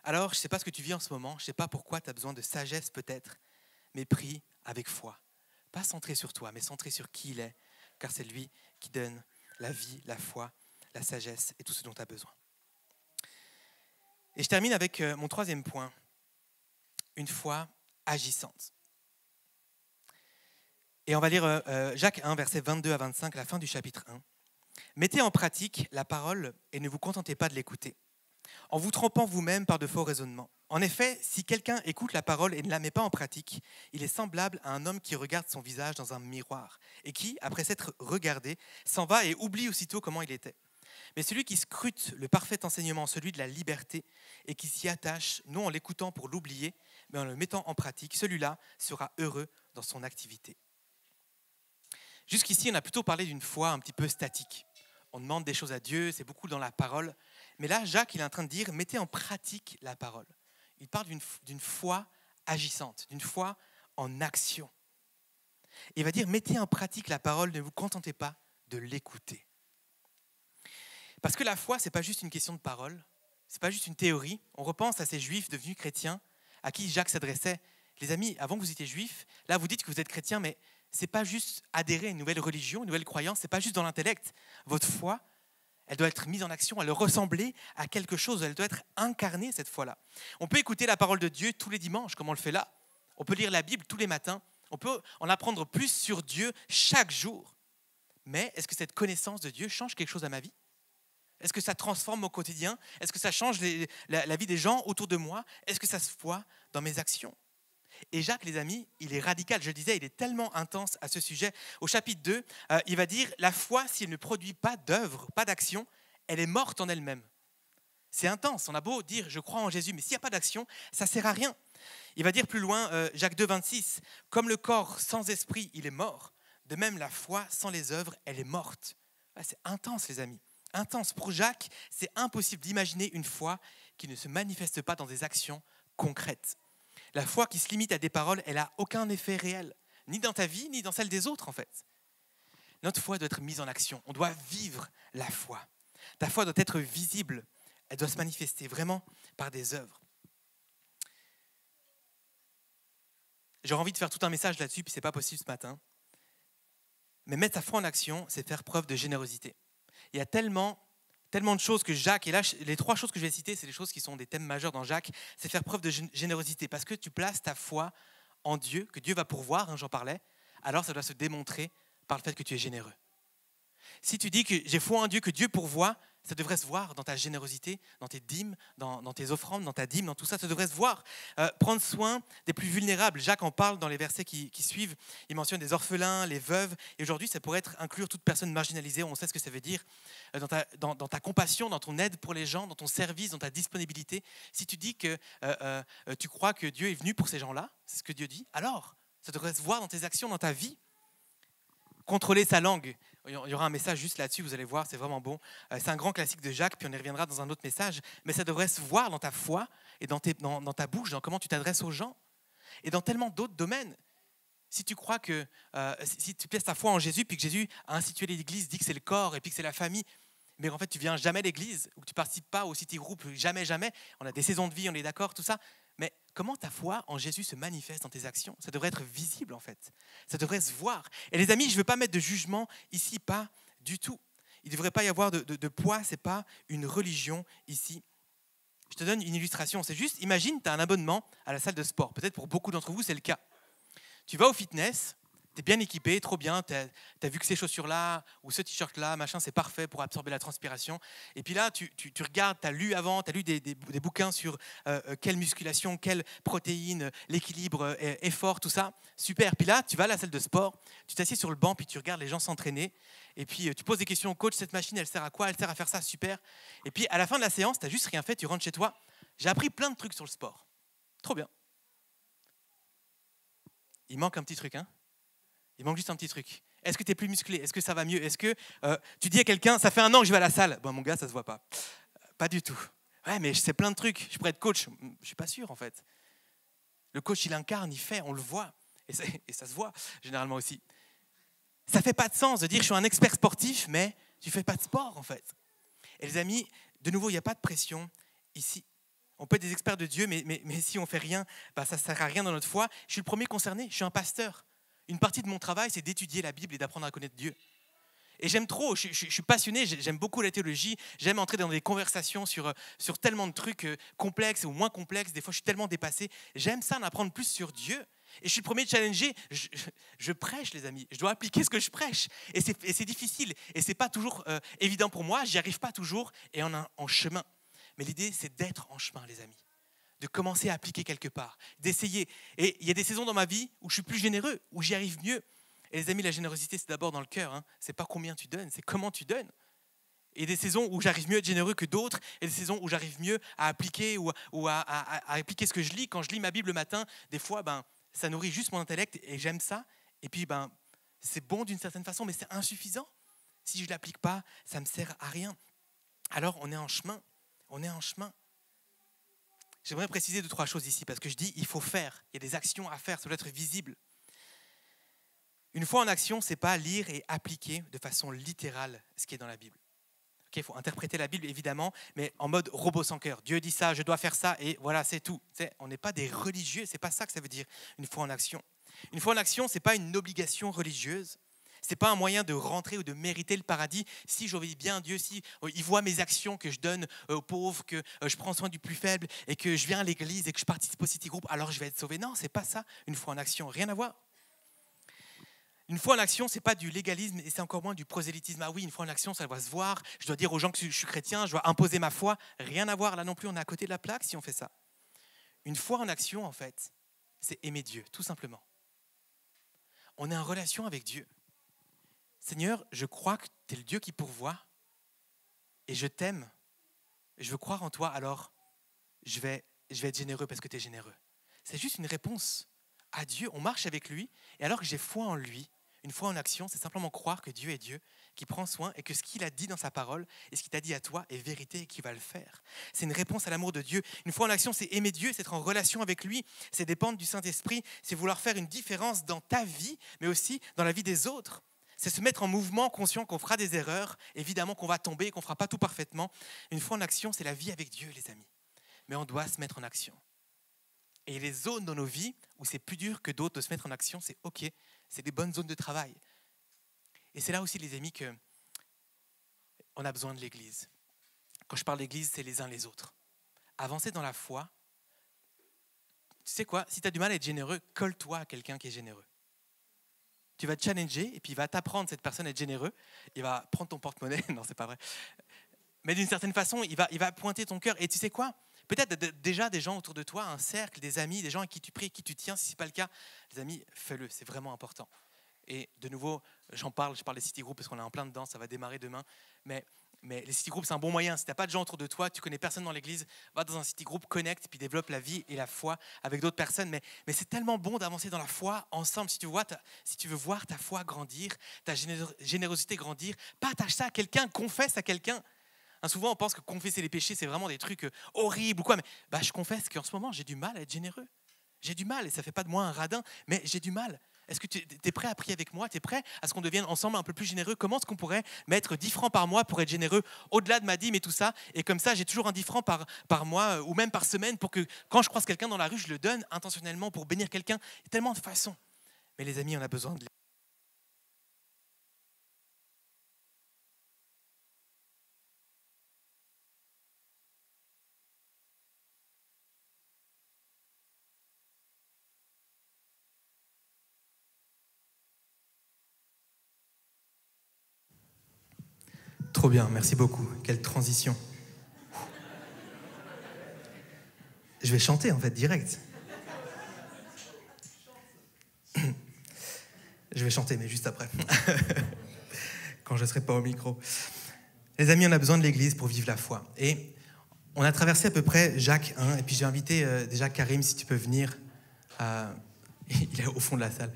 Alors, je ne sais pas ce que tu vis en ce moment, je ne sais pas pourquoi tu as besoin de sagesse peut-être, mais prie avec foi. Pas centré sur toi, mais centré sur qui il est, car c'est lui qui donne la vie, la foi, la sagesse et tout ce dont tu as besoin. Et je termine avec mon 3e point, une foi agissante. Et on va lire Jacques 1, versets 22 à 25, la fin du chapitre 1. Mettez en pratique la parole et ne vous contentez pas de l'écouter, en vous trompant vous-même par de faux raisonnements. En effet, si quelqu'un écoute la parole et ne la met pas en pratique, il est semblable à un homme qui regarde son visage dans un miroir et qui, après s'être regardé, s'en va et oublie aussitôt comment il était. Mais celui qui scrute le parfait enseignement, celui de la liberté, et qui s'y attache, non en l'écoutant pour l'oublier, mais en le mettant en pratique, celui-là sera heureux dans son activité. Jusqu'ici, on a plutôt parlé d'une foi un petit peu statique. On demande des choses à Dieu, c'est beaucoup dans la parole. Mais là, Jacques, il est en train de dire, mettez en pratique la parole. Il parle d'une foi agissante, d'une foi en action. Et il va dire, mettez en pratique la parole, ne vous contentez pas de l'écouter. Parce que la foi, ce n'est pas juste une question de parole, ce n'est pas juste une théorie. On repense à ces juifs devenus chrétiens à qui Jacques s'adressait. Les amis, avant que vous étiez juifs, là vous dites que vous êtes chrétiens, mais ce n'est pas juste adhérer à une nouvelle religion, une nouvelle croyance, ce n'est pas juste dans l'intellect. Votre foi, elle doit être mise en action, elle doit ressembler à quelque chose, elle doit être incarnée cette foi-là. On peut écouter la parole de Dieu tous les dimanches, comme on le fait là. On peut lire la Bible tous les matins. On peut en apprendre plus sur Dieu chaque jour. Mais est-ce que cette connaissance de Dieu change quelque chose à ma vie? Est-ce que ça transforme mon quotidien? Est-ce que ça change la vie des gens autour de moi? Est-ce que ça se voit dans mes actions? Et Jacques, les amis, il est radical. Je le disais, il est tellement intense à ce sujet. Au chapitre 2, il va dire, la foi, si elle ne produit pas d'œuvre, pas d'action, elle est morte en elle-même. C'est intense. On a beau dire, je crois en Jésus, mais s'il n'y a pas d'action, ça ne sert à rien. Il va dire plus loin, Jacques 2, 26, comme le corps sans esprit, il est mort, de même la foi sans les œuvres, elle est morte. C'est intense, les amis. Intense. Pour Jacques, c'est impossible d'imaginer une foi qui ne se manifeste pas dans des actions concrètes. La foi qui se limite à des paroles, elle n'a aucun effet réel, ni dans ta vie, ni dans celle des autres en fait. Notre foi doit être mise en action. On doit vivre la foi. Ta foi doit être visible. Elle doit se manifester vraiment par des œuvres. J'aurais envie de faire tout un message là-dessus, puis ce n'est pas possible ce matin. Mais mettre sa foi en action, c'est faire preuve de générosité. Il y a tellement de choses que Jacques, et là, les 3 choses que je vais citer, c'est les choses qui sont des thèmes majeurs dans Jacques, c'est faire preuve de générosité, parce que tu places ta foi en Dieu, que Dieu va pourvoir, j'en parlais, alors ça doit se démontrer par le fait que tu es généreux. Si tu dis que j'ai foi en Dieu, que Dieu pourvoit, ça devrait se voir dans ta générosité, dans tes dîmes, dans tes offrandes, dans ta dîme, dans tout ça, ça devrait se voir. Prendre soin des plus vulnérables. Jacques en parle dans les versets qui suivent. Il mentionne des orphelins, les veuves. Et aujourd'hui, ça pourrait inclure toute personne marginalisée. On sait ce que ça veut dire. Dans ta compassion, dans ton aide pour les gens, dans ton service, dans ta disponibilité. Si tu dis que tu crois que Dieu est venu pour ces gens-là, c'est ce que Dieu dit, alors ça devrait se voir dans tes actions, dans ta vie. Contrôler sa langue. Il y aura un message juste là-dessus, vous allez voir, c'est vraiment bon. C'est un grand classique de Jacques, puis on y reviendra dans un autre message. Mais ça devrait se voir dans ta foi et dans ta bouche, dans comment tu t'adresses aux gens. Et dans tellement d'autres domaines. Si tu crois que, si tu places ta foi en Jésus, puis que Jésus a institué l'Église, dit que c'est le corps et puis que c'est la famille, mais en fait tu viens jamais à l'Église, ou que tu ne participes pas au City Group, jamais. On a des saisons de vie, on est d'accord, tout ça. Mais comment ta foi en Jésus se manifeste dans tes actions? Ça devrait être visible en fait. Ça devrait se voir. Et les amis, je ne veux pas mettre de jugement ici, pas du tout. Il ne devrait pas y avoir de poids, ce n'est pas une religion ici. Je te donne une illustration. C'est juste, imagine, tu as un abonnement à la salle de sport. Peut-être pour beaucoup d'entre vous, c'est le cas. Tu vas au fitness, tu es bien équipé, trop bien, tu as vu que ces chaussures-là ou ce t-shirt-là, machin, c'est parfait pour absorber la transpiration. Et puis là, tu regardes, tu as lu avant, tu as lu des bouquins sur quelle musculation, quelle protéine, l'équilibre, effort, tout ça. Super. Puis là, tu vas à la salle de sport, tu t'assieds sur le banc, puis tu regardes les gens s'entraîner. Et puis tu poses des questions au coach, cette machine, elle sert à quoi? Elle sert à faire ça, super. Et puis à la fin de la séance, tu n'as juste rien fait, tu rentres chez toi. J'ai appris plein de trucs sur le sport. Trop bien. Il manque un petit truc, hein? Il manque juste un petit truc. Est-ce que tu es plus musclé? Est-ce que ça va mieux? Est-ce que tu dis à quelqu'un, ça fait 1 an que je vais à la salle? Bon, mon gars, ça ne se voit pas. Pas du tout. Ouais, mais je sais plein de trucs. Je pourrais être coach. Je ne suis pas sûr, en fait. Le coach, il incarne, il fait, on le voit. Et ça se voit, généralement aussi. Ça ne fait pas de sens de dire je suis un expert sportif, mais tu ne fais pas de sport, en fait. Et les amis, de nouveau, il n'y a pas de pression ici. On peut être des experts de Dieu, mais si on ne fait rien, bah, ça ne sert à rien dans notre foi. Je suis le premier concerné, je suis un pasteur. Une partie de mon travail, c'est d'étudier la Bible et d'apprendre à connaître Dieu. Et j'aime trop, je suis passionné, j'aime beaucoup la théologie, j'aime entrer dans des conversations sur tellement de trucs complexes ou moins complexes, des fois je suis tellement dépassé. J'aime ça, en apprendre plus sur Dieu. Et je suis le premier challenger, je prêche les amis, je dois appliquer ce que je prêche. Et c'est difficile, et ce n'est pas toujours évident pour moi, j'y arrive pas toujours, et on est en chemin. Mais l'idée, c'est d'être en chemin les amis. De commencer à appliquer quelque part, d'essayer. Et il y a des saisons dans ma vie où je suis plus généreux, où j'y arrive mieux. Et les amis, la générosité, c'est d'abord dans le cœur. C'est pas combien tu donnes, c'est comment tu donnes. Et des saisons où j'arrive mieux à être généreux que d'autres, et des saisons où j'arrive mieux à appliquer ou à appliquer ce que je lis. Quand je lis ma Bible le matin, des fois, ça nourrit juste mon intellect et j'aime ça. Et puis, c'est bon d'une certaine façon, mais c'est insuffisant. Si je ne l'applique pas, ça ne me sert à rien. Alors, on est en chemin. On est en chemin. J'aimerais préciser 2-3 choses ici, parce que je dis il faut faire. Il y a des actions à faire, ça doit être visible. Une foi en action, ce n'est pas lire et appliquer de façon littérale ce qui est dans la Bible. Il faut interpréter la Bible, évidemment, mais en mode robot sans cœur. Dieu dit ça, je dois faire ça, et voilà, c'est tout. On n'est pas des religieux, ce n'est pas ça que ça veut dire, une foi en action. Une foi en action, ce n'est pas une obligation religieuse, c'est pas un moyen de rentrer ou de mériter le paradis. Si j'obéis bien à Dieu, si il voit mes actions, que je donne aux pauvres, que je prends soin du plus faible et que je viens à l'église et que je participe au City Group, alors je vais être sauvé. Non, c'est pas ça, une foi en action, rien à voir. Une foi en action, c'est pas du légalisme et c'est encore moins du prosélytisme. Ah oui, une foi en action, ça doit se voir. Je dois dire aux gens que je suis chrétien, je dois imposer ma foi. Rien à voir, là non plus, on est à côté de la plaque si on fait ça. Une foi en action, en fait, c'est aimer Dieu, tout simplement. On est en relation avec Dieu. Seigneur, je crois que tu es le Dieu qui pourvoit et je t'aime. Je veux croire en toi, alors je vais être généreux parce que tu es généreux. C'est juste une réponse à Dieu. On marche avec lui et alors que j'ai foi en lui, une foi en action, c'est simplement croire que Dieu est Dieu, qui prend soin et que ce qu'il a dit dans sa parole et ce qu'il t'a dit à toi est vérité et qu'il va le faire. C'est une réponse à l'amour de Dieu. Une foi en action, c'est aimer Dieu, c'est être en relation avec lui, c'est dépendre du Saint-Esprit, c'est vouloir faire une différence dans ta vie, mais aussi dans la vie des autres. C'est se mettre en mouvement, conscient qu'on fera des erreurs, évidemment qu'on va tomber, qu'on ne fera pas tout parfaitement. Une foi en action, c'est la vie avec Dieu, les amis. Mais on doit se mettre en action. Et les zones dans nos vies où c'est plus dur que d'autres de se mettre en action, c'est OK, c'est des bonnes zones de travail. Et c'est là aussi, les amis, qu'on a besoin de l'Église. Quand je parle d'Église, c'est les uns les autres. Avancer dans la foi, tu sais quoi, si tu as du mal à être généreux, colle-toi à quelqu'un qui est généreux. Tu vas te challenger et puis il va t'apprendre, cette personne, à être généreux. Il va prendre ton porte-monnaie. Non, c'est pas vrai. Mais d'une certaine façon, il va pointer ton cœur. Et tu sais quoi? Peut-être déjà des gens autour de toi, un cercle, des amis, des gens à qui tu pries, à qui tu tiens. Si ce n'est pas le cas, les amis, fais-le. C'est vraiment important. Et de nouveau, je parle des City Group parce qu'on est en plein dedans. Ça va démarrer demain. Mais les City Group, c'est un bon moyen. Si tu n'as pas de gens autour de toi, tu connais personne dans l'église, va dans un City Group, connecte, puis développe la vie et la foi avec d'autres personnes. Mais c'est tellement bon d'avancer dans la foi ensemble. Si tu veux voir ta foi grandir, ta générosité grandir, partage ça à quelqu'un, confesse à quelqu'un. Souvent, on pense que confesser les péchés, c'est vraiment des trucs horribles ou quoi. Mais je confesse qu'en ce moment, j'ai du mal à être généreux. J'ai du mal, et ça ne fait pas de moi un radin, mais j'ai du mal. Est-ce que tu es prêt à prier avec moi? Tu es prêt à ce qu'on devienne ensemble un peu plus généreux? Comment est-ce qu'on pourrait mettre 10 francs par mois pour être généreux au-delà de ma dîme et tout ça? Et comme ça, j'ai toujours un 10 francs par mois ou même par semaine pour que quand je croise quelqu'un dans la rue, je le donne intentionnellement pour bénir quelqu'un. Il y a tellement de façons. Mais les amis, on a besoin de... Trop bien, merci beaucoup. Quelle transition. Je vais chanter en fait, direct. Je vais chanter, mais juste après. Quand je ne serai pas au micro. Les amis, on a besoin de l'Église pour vivre la foi. Et on a traversé à peu près Jacques 1, et puis j'ai invité déjà Karim, si tu peux venir. Il est au fond de la salle.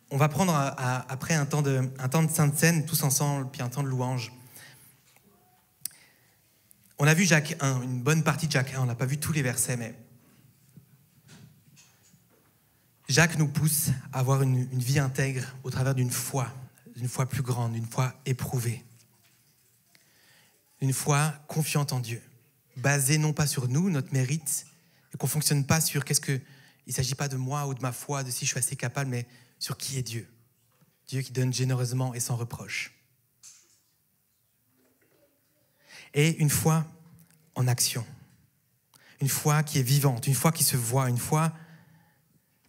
On va prendre après un temps de Sainte Seine, tous ensemble, puis un temps de louange. On a vu Jacques 1, une bonne partie de Jacques 1, on n'a pas vu tous les versets, mais Jacques nous pousse à avoir une vie intègre au travers d'une foi plus grande, d'une foi éprouvée, une foi confiante en Dieu, basée non pas sur nous, notre mérite, et qu'on ne fonctionne pas sur il ne s'agit pas de moi ou de ma foi, de si je suis assez capable, mais sur qui est Dieu. Dieu qui donne généreusement et sans reproche. Et une foi en action. Une foi qui est vivante, une foi qui se voit, une foi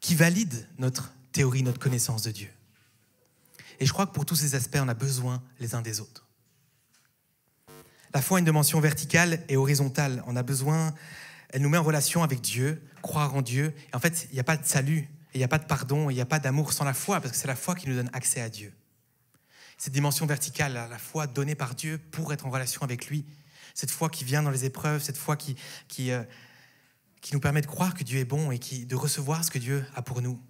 qui valide notre théorie, notre connaissance de Dieu. Et je crois que pour tous ces aspects, on a besoin les uns des autres. La foi a une dimension verticale et horizontale. On a besoin, elle nous met en relation avec Dieu, croire en Dieu. Et en fait, il n'y a pas de salut, il n'y a pas de pardon, il n'y a pas d'amour sans la foi, parce que c'est la foi qui nous donne accès à Dieu. Cette dimension verticale, la foi donnée par Dieu pour être en relation avec lui, cette foi qui vient dans les épreuves, cette foi qui nous permet de croire que Dieu est bon et de recevoir ce que Dieu a pour nous.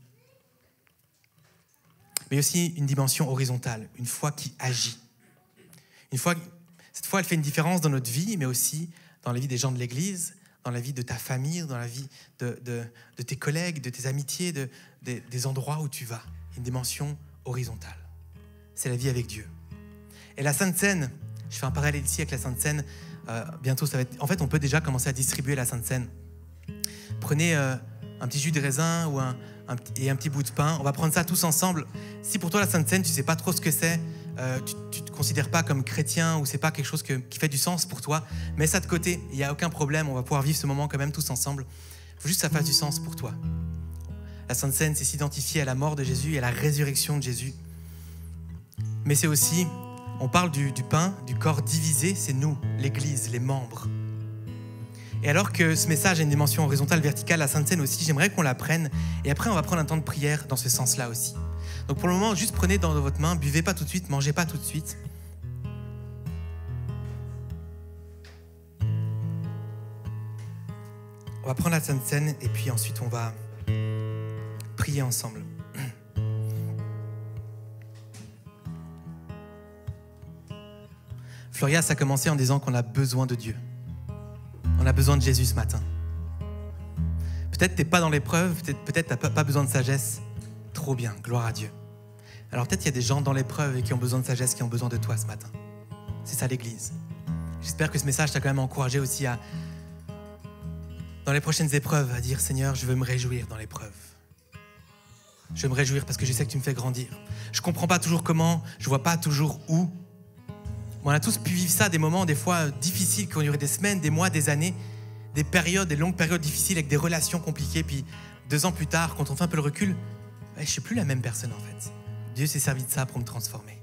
Mais aussi une dimension horizontale, une foi qui agit. Cette foi, elle fait une différence dans notre vie, mais aussi dans la vie des gens de l'Église, dans la vie de ta famille, dans la vie de tes collègues, de tes amitiés, des endroits où tu vas. Une dimension horizontale. C'est la vie avec Dieu. Et la Sainte Seine, je fais un parallèle ici avec la Sainte Seine, bientôt ça va être... En fait, on peut déjà commencer à distribuer la Sainte Seine. Prenez un petit jus de raisin ou un et un petit bout de pain. On va prendre ça tous ensemble. Si pour toi la Sainte Seine, tu ne sais pas trop ce que c'est, tu ne te considères pas comme chrétien ou c'est pas quelque chose qui fait du sens pour toi, mets ça de côté, il n'y a aucun problème, on va pouvoir vivre ce moment quand même tous ensemble. Il faut juste que ça fasse du sens pour toi. La Sainte Seine, c'est s'identifier à la mort de Jésus et à la résurrection de Jésus. Mais c'est aussi, on parle du pain, du corps divisé, c'est nous, l'Église, les membres. Et alors que ce message a une dimension horizontale, verticale, la Sainte Seine aussi, j'aimerais qu'on la prenne. Et après, on va prendre un temps de prière dans ce sens-là aussi. Donc pour le moment, juste prenez dans votre main, buvez pas tout de suite, mangez pas tout de suite. On va prendre la Sainte Seine et puis ensuite on va prier ensemble. Florias a commencé en disant qu'on a besoin de Dieu. On a besoin de Jésus ce matin. Peut-être tu n'es pas dans l'épreuve, peut-être tu n'as pas besoin de sagesse. Trop bien, gloire à Dieu. Alors peut-être il y a des gens dans l'épreuve et qui ont besoin de sagesse, qui ont besoin de toi ce matin. C'est ça l'Église. J'espère que ce message t'a quand même encouragé aussi à, dans les prochaines épreuves, à dire Seigneur, je veux me réjouir dans l'épreuve. Je veux me réjouir parce que je sais que tu me fais grandir. Je ne comprends pas toujours comment, je ne vois pas toujours où. On a tous pu vivre ça, des moments des fois difficiles qui ont duré des semaines, des mois, des années, des périodes, des longues périodes difficiles avec des relations compliquées. Puis 2 ans plus tard, quand on fait un peu le recul, je ne suis plus la même personne en fait. Dieu s'est servi de ça pour me transformer.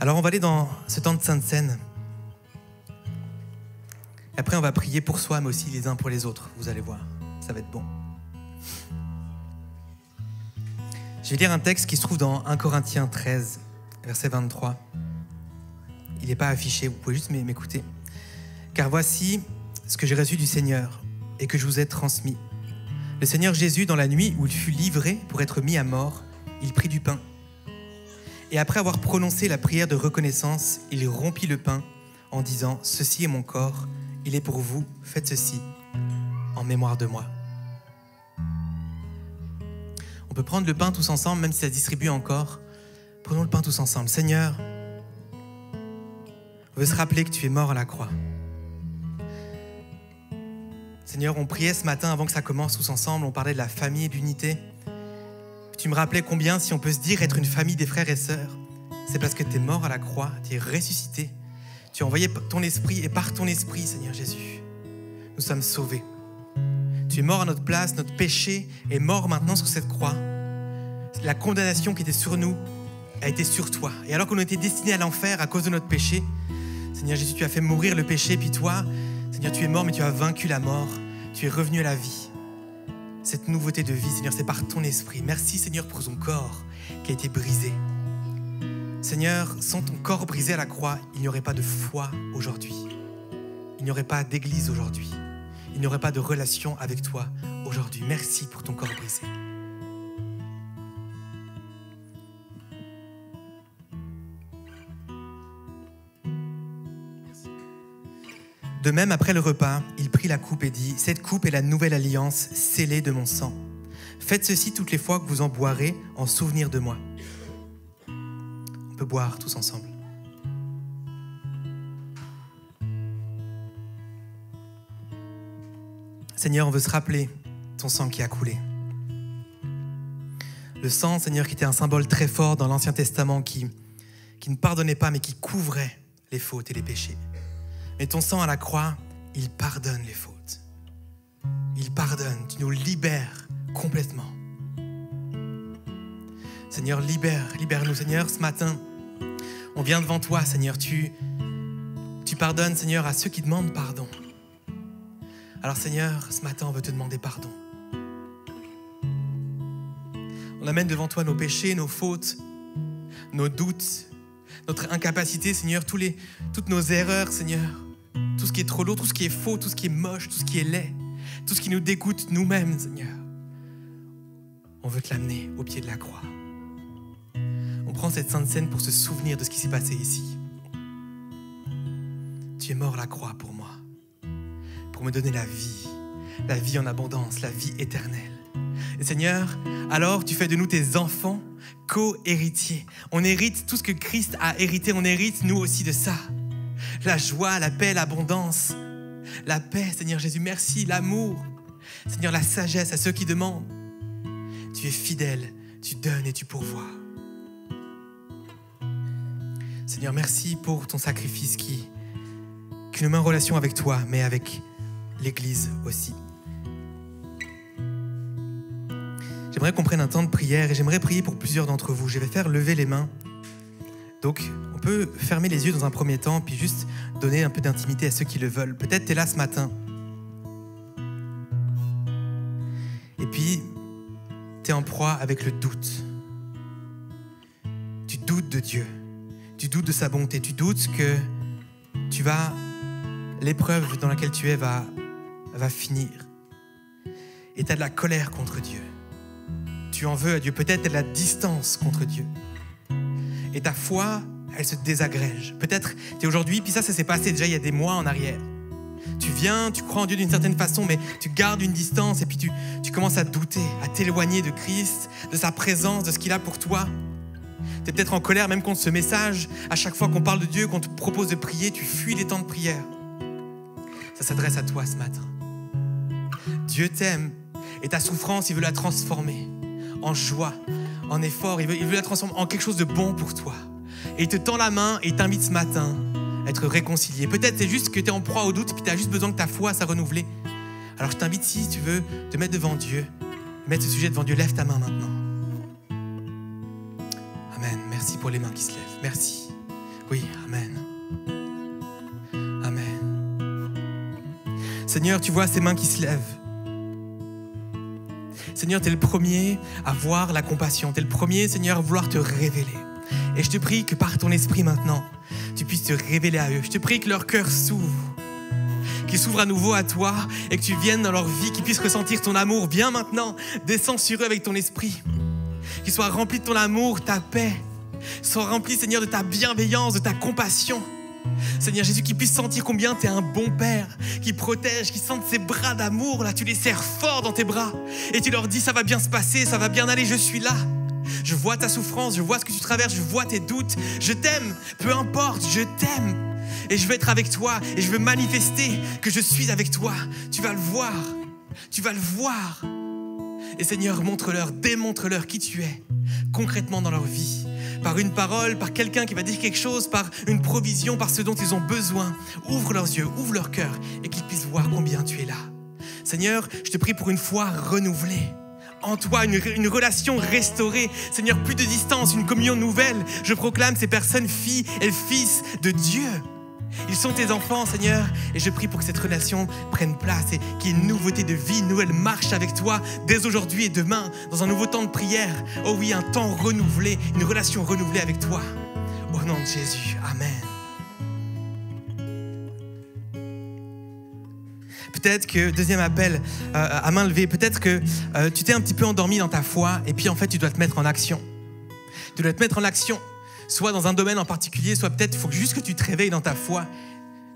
Alors on va aller dans ce temps de Sainte Seine. Après on va prier pour soi, mais aussi les uns pour les autres. Vous allez voir, ça va être bon. Je vais lire un texte qui se trouve dans 1 Corinthiens 13, verset 23. Il n'est pas affiché, vous pouvez juste m'écouter. « Car voici ce que j'ai reçu du Seigneur et que je vous ai transmis. Le Seigneur Jésus, dans la nuit où il fut livré pour être mis à mort, il prit du pain. Et après avoir prononcé la prière de reconnaissance, il rompit le pain en disant « Ceci est mon corps, il est pour vous, faites ceci en mémoire de moi. » On peut prendre le pain tous ensemble, même si ça se distribue encore. Prenons le pain tous ensemble. Seigneur, on veut se rappeler que tu es mort à la croix. Seigneur, on priait ce matin avant que ça commence tous ensemble. On parlait de la famille et de l'unité. Tu me rappelais combien, si on peut se dire être une famille des frères et sœurs, c'est parce que tu es mort à la croix, tu es ressuscité. Tu as envoyé ton esprit et par ton esprit, Seigneur Jésus, nous sommes sauvés. Tu es mort à notre place, notre péché est mort maintenant sur cette croix. La condamnation qui était sur nous a été sur toi. Et alors qu'on était destinés à l'enfer à cause de notre péché, Seigneur Jésus, tu as fait mourir le péché, puis toi, Seigneur, tu es mort, mais tu as vaincu la mort. Tu es revenu à la vie. Cette nouveauté de vie, Seigneur, c'est par ton esprit. Merci, Seigneur, pour ton corps qui a été brisé. Seigneur, sans ton corps brisé à la croix, il n'y aurait pas de foi aujourd'hui. Il n'y aurait pas d'église aujourd'hui. Il n'y aurait pas de relation avec toi aujourd'hui. Merci pour ton corps brisé. De même, après le repas, il prit la coupe et dit « Cette coupe est la nouvelle alliance scellée de mon sang. Faites ceci toutes les fois que vous en boirez en souvenir de moi. » On peut boire tous ensemble. Seigneur, on veut se rappeler ton sang qui a coulé. Le sang, Seigneur, qui était un symbole très fort dans l'Ancien Testament, qui ne pardonnait pas, mais qui couvrait les fautes et les péchés. Mais ton sang à la croix, il pardonne les fautes. Il pardonne, tu nous libères complètement. Seigneur, libère-nous, Seigneur, ce matin. On vient devant toi, Seigneur, tu pardonnes, Seigneur, à ceux qui demandent pardon. Alors Seigneur, ce matin, on veut te demander pardon. On amène devant toi nos péchés, nos fautes, nos doutes, notre incapacité, Seigneur, toutes nos erreurs, Seigneur, tout ce qui est trop lourd, tout ce qui est faux, tout ce qui est moche, tout ce qui est laid, tout ce qui nous dégoûte nous-mêmes, Seigneur. On veut te l'amener au pied de la croix. On prend cette sainte scène pour se souvenir de ce qui s'est passé ici. Tu es mort à la croix pour moi, pour me donner la vie en abondance, la vie éternelle. Et Seigneur, alors tu fais de nous tes enfants, co-héritiers. On hérite tout ce que Christ a hérité, on hérite nous aussi de ça. La joie, la paix, l'abondance. La paix, Seigneur Jésus, merci, l'amour. Seigneur, la sagesse à ceux qui demandent. Tu es fidèle, tu donnes et tu pourvois. Seigneur, merci pour ton sacrifice qui nous met en relation avec toi, mais avec l'Église aussi. J'aimerais qu'on prenne un temps de prière et j'aimerais prier pour plusieurs d'entre vous. Je vais faire lever les mains. Donc, on peut fermer les yeux dans un premier temps, puis juste donner un peu d'intimité à ceux qui le veulent. Peut-être tu es là ce matin. Et puis, tu es en proie avec le doute. Tu doutes de Dieu. Tu doutes de sa bonté. Tu doutes que l'épreuve dans laquelle tu es va finir. Et tu as de la colère contre Dieu. Tu en veux à Dieu. Peut-être tu as de la distance contre Dieu. Et ta foi, elle se désagrège. Peut-être tu es aujourd'hui, puis ça s'est passé déjà il y a des mois en arrière. Tu viens, tu crois en Dieu d'une certaine façon, mais tu gardes une distance et puis tu commences à douter, à t'éloigner de Christ, de sa présence, de ce qu'il a pour toi. Tu es peut-être en colère même contre ce message. À chaque fois qu'on parle de Dieu, qu'on te propose de prier, tu fuis les temps de prière. Ça s'adresse à toi ce matin. Dieu t'aime et ta souffrance, il veut la transformer en joie, en effort. Il veut la transformer en quelque chose de bon pour toi. Et il te tend la main et il t'invite ce matin à être réconcilié. Peut-être c'est juste que tu es en proie au doute puis tu as juste besoin que ta foi soit renouvelée. Alors je t'invite, si tu veux te mettre devant Dieu, mettre ce sujet devant Dieu, lève ta main maintenant. Amen. Merci pour les mains qui se lèvent. Merci. Oui, amen. Amen. Seigneur, tu vois ces mains qui se lèvent. Seigneur, tu es le premier à voir la compassion. Tu es le premier, Seigneur, à vouloir te révéler. Et je te prie que par ton esprit maintenant, tu puisses te révéler à eux. Je te prie que leur cœur s'ouvre, qu'ils s'ouvrent à nouveau à toi et que tu viennes dans leur vie, qu'ils puissent ressentir ton amour. Viens maintenant, descends sur eux avec ton esprit. Qu'ils soient remplis de ton amour, ta paix. Sois remplis, Seigneur, de ta bienveillance, de ta compassion. Seigneur Jésus, qu'ils puissent sentir combien tu es un bon Père, qui protège, qui sentent ces bras d'amour, là, tu les serres fort dans tes bras et tu leur dis ça va bien se passer, ça va bien aller, je suis là. Je vois ta souffrance, je vois ce que tu traverses, je vois tes doutes, je t'aime, peu importe, je t'aime. Et je veux être avec toi et je veux manifester que je suis avec toi. Tu vas le voir, tu vas le voir. Et Seigneur, montre-leur, démontre-leur qui tu es concrètement dans leur vie. Par une parole, par quelqu'un qui va dire quelque chose, par une provision, par ce dont ils ont besoin. Ouvre leurs yeux, ouvre leur cœur et qu'ils puissent voir combien tu es là. Seigneur, je te prie pour une foi renouvelée. En toi, une relation restaurée. Seigneur, plus de distance, une communion nouvelle. Je proclame ces personnes filles et fils de Dieu. Ils sont tes enfants, Seigneur, et je prie pour que cette relation prenne place et qu'il y ait une nouveauté de vie, une nouvelle marche avec toi dès aujourd'hui et demain, dans un nouveau temps de prière. Oh oui, un temps renouvelé, une relation renouvelée avec toi. Au nom de Jésus, Amen. Peut-être que, deuxième appel à main levée, peut-être que tu t'es un petit peu endormi dans ta foi et puis en fait tu dois te mettre en action. Tu dois te mettre en action. Soit dans un domaine en particulier, soit peut-être il faut juste que tu te réveilles dans ta foi.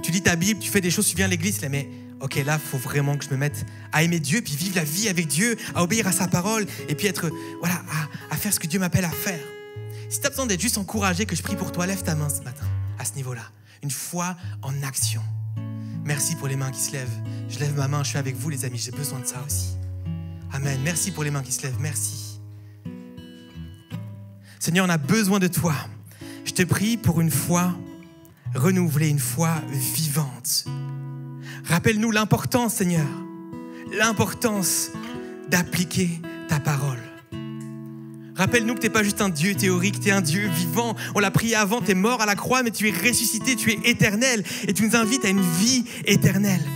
Tu lis ta Bible, tu fais des choses, tu viens à l'église, là, mais ok, là, il faut vraiment que je me mette à aimer Dieu, puis vivre la vie avec Dieu, à obéir à sa parole, et puis être, voilà, à faire ce que Dieu m'appelle à faire. Si tu as besoin d'être juste encouragé, que je prie pour toi, lève ta main ce matin, à ce niveau-là. Une foi en action. Merci pour les mains qui se lèvent. Je lève ma main, je suis avec vous, les amis, j'ai besoin de ça aussi. Amen. Merci pour les mains qui se lèvent, merci. Seigneur, on a besoin de toi. Je te prie pour une foi renouvelée, une foi vivante. Rappelle-nous l'importance, Seigneur, l'importance d'appliquer ta parole. Rappelle-nous que tu n'es pas juste un Dieu théorique, tu es un Dieu vivant. On l'a prié avant, tu es mort à la croix, mais tu es ressuscité, tu es éternel. Et tu nous invites à une vie éternelle.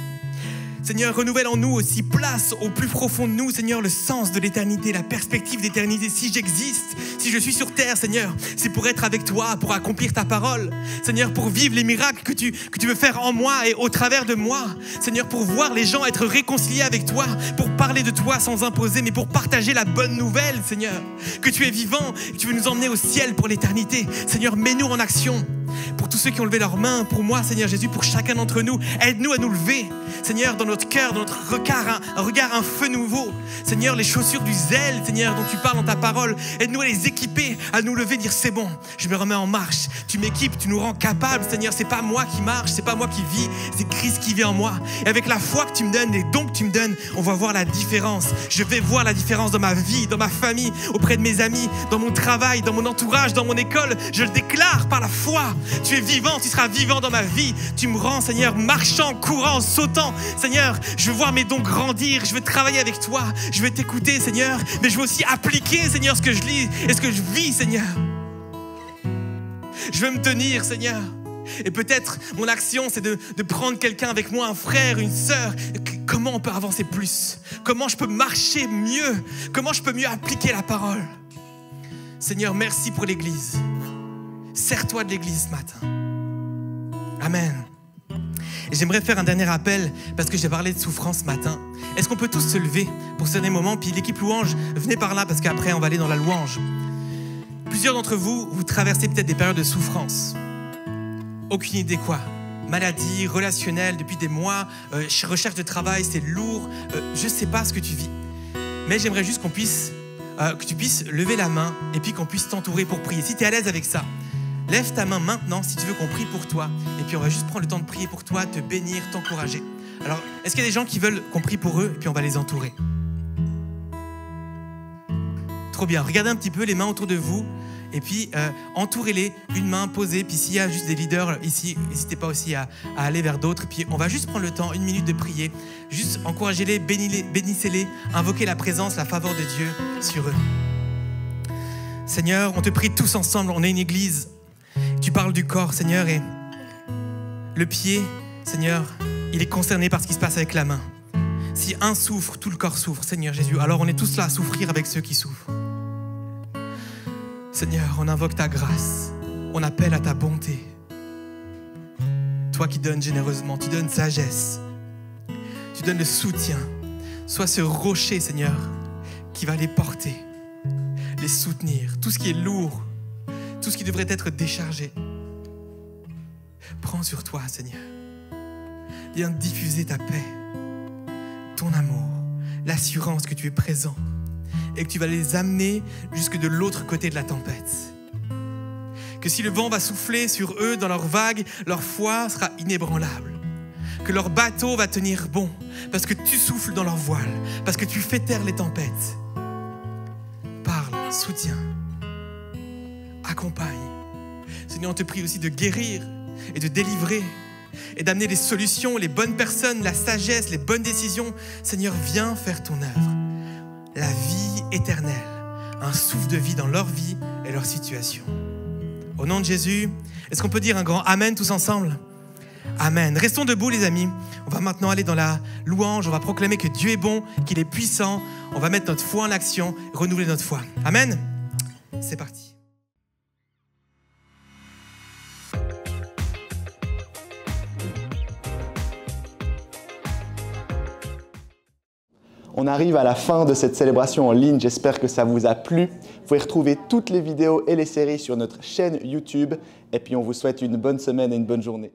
Seigneur, renouvelle en nous aussi, place au plus profond de nous, Seigneur, le sens de l'éternité, la perspective d'éternité. Si j'existe, si je suis sur terre, Seigneur, c'est pour être avec toi, pour accomplir ta parole. Seigneur, pour vivre les miracles que tu veux faire en moi et au travers de moi. Seigneur, pour voir les gens être réconciliés avec toi, pour parler de toi sans imposer, mais pour partager la bonne nouvelle, Seigneur. Que tu es vivant, que tu veux nous emmener au ciel pour l'éternité. Seigneur, mets-nous en action. pour tous ceux qui ont levé leurs mains, pour moi, Seigneur Jésus, pour chacun d'entre nous. Aide-nous à nous lever, Seigneur, dans notre cœur, dans notre regard, un feu nouveau. Seigneur, les chaussures du zèle, Seigneur, dont tu parles dans ta parole, aide-nous à les équiper, à nous lever, dire c'est bon, je me remets en marche. Tu m'équipes, tu nous rends capables, Seigneur. C'est pas moi qui marche, c'est pas moi qui vis, c'est Christ qui vit en moi. Et avec la foi que tu me donnes, les dons que tu me donnes, on va voir la différence. Je vais voir la différence dans ma vie, dans ma famille, auprès de mes amis, dans mon travail, dans mon entourage, dans mon école. Je le déclare par la foi. Tu es vivant, tu seras vivant dans ma vie. Tu me rends, Seigneur, marchant, courant, sautant. Seigneur, je veux voir mes dons grandir. Je veux travailler avec toi. Je veux t'écouter, Seigneur. Mais je veux aussi appliquer, Seigneur, ce que je lis et ce que je vis, Seigneur. Je veux me tenir, Seigneur. Et peut-être mon action, c'est de prendre quelqu'un avec moi, un frère, une sœur. Comment on peut avancer plus? Comment je peux marcher mieux? Comment je peux mieux appliquer la parole? Seigneur, merci pour l'Église. Sers-toi de l'Église ce matin. Amen. Et j'aimerais faire un dernier appel parce que j'ai parlé de souffrance ce matin. Est-ce qu'on peut tous se lever pour ce dernier moment? Puis l'équipe louange, venez par là parce qu'après on va aller dans la louange. Plusieurs d'entre vous, vous traversez peut-être des périodes de souffrance. Aucune idée quoi. Maladie, relationnelle, depuis des mois, recherche de travail, c'est lourd. Je ne sais pas ce que tu vis. Mais j'aimerais juste que tu puisses lever la main et puis qu'on puisse t'entourer pour prier. Si tu es à l'aise avec ça, lève ta main maintenant si tu veux qu'on prie pour toi. Et puis on va juste prendre le temps de prier pour toi, te bénir, t'encourager. Alors, est-ce qu'il y a des gens qui veulent qu'on prie pour eux et puis on va les entourer? Trop bien. Regardez un petit peu les mains autour de vous. Et puis, entourez-les, une main posée. Puis s'il y a juste des leaders ici, n'hésitez pas aussi à aller vers d'autres. Puis on va juste prendre le temps, 1 minute de prier. Juste encouragez-les, bénissez-les, invoquez la présence, la faveur de Dieu sur eux. Seigneur, on te prie tous ensemble, on est une église. Tu parles du corps, Seigneur, et le pied, Seigneur, il est concerné par ce qui se passe avec la main. Si un souffre, tout le corps souffre, Seigneur Jésus. Alors on est tous là à souffrir avec ceux qui souffrent. Seigneur, on invoque ta grâce, on appelle à ta bonté. Toi qui donnes généreusement, tu donnes sagesse, tu donnes le soutien. Sois ce rocher, Seigneur, qui va les porter, les soutenir. Tout ce qui est lourd, tout ce qui devrait être déchargé, prends sur toi, Seigneur. Viens diffuser ta paix, ton amour, l'assurance que tu es présent. Et que tu vas les amener jusque de l'autre côté de la tempête. Que si le vent va souffler sur eux dans leurs vagues, leur foi sera inébranlable. Que leur bateau va tenir bon, parce que tu souffles dans leur voile, parce que tu fais taire les tempêtes. Parle, soutiens, accompagne. Seigneur, on te prie aussi de guérir et de délivrer et d'amener les solutions, les bonnes personnes, la sagesse, les bonnes décisions. Seigneur, viens faire ton œuvre. La vie éternelle, un souffle de vie dans leur vie et leur situation. Au nom de Jésus, est-ce qu'on peut dire un grand Amen tous ensemble? Amen. Restons debout les amis. On va maintenant aller dans la louange. On va proclamer que Dieu est bon, qu'il est puissant. On va mettre notre foi en action, renouveler notre foi. Amen. C'est parti. On arrive à la fin de cette célébration en ligne, j'espère que ça vous a plu. Vous pouvez retrouver toutes les vidéos et les séries sur notre chaîne YouTube. Et puis on vous souhaite une bonne semaine et une bonne journée.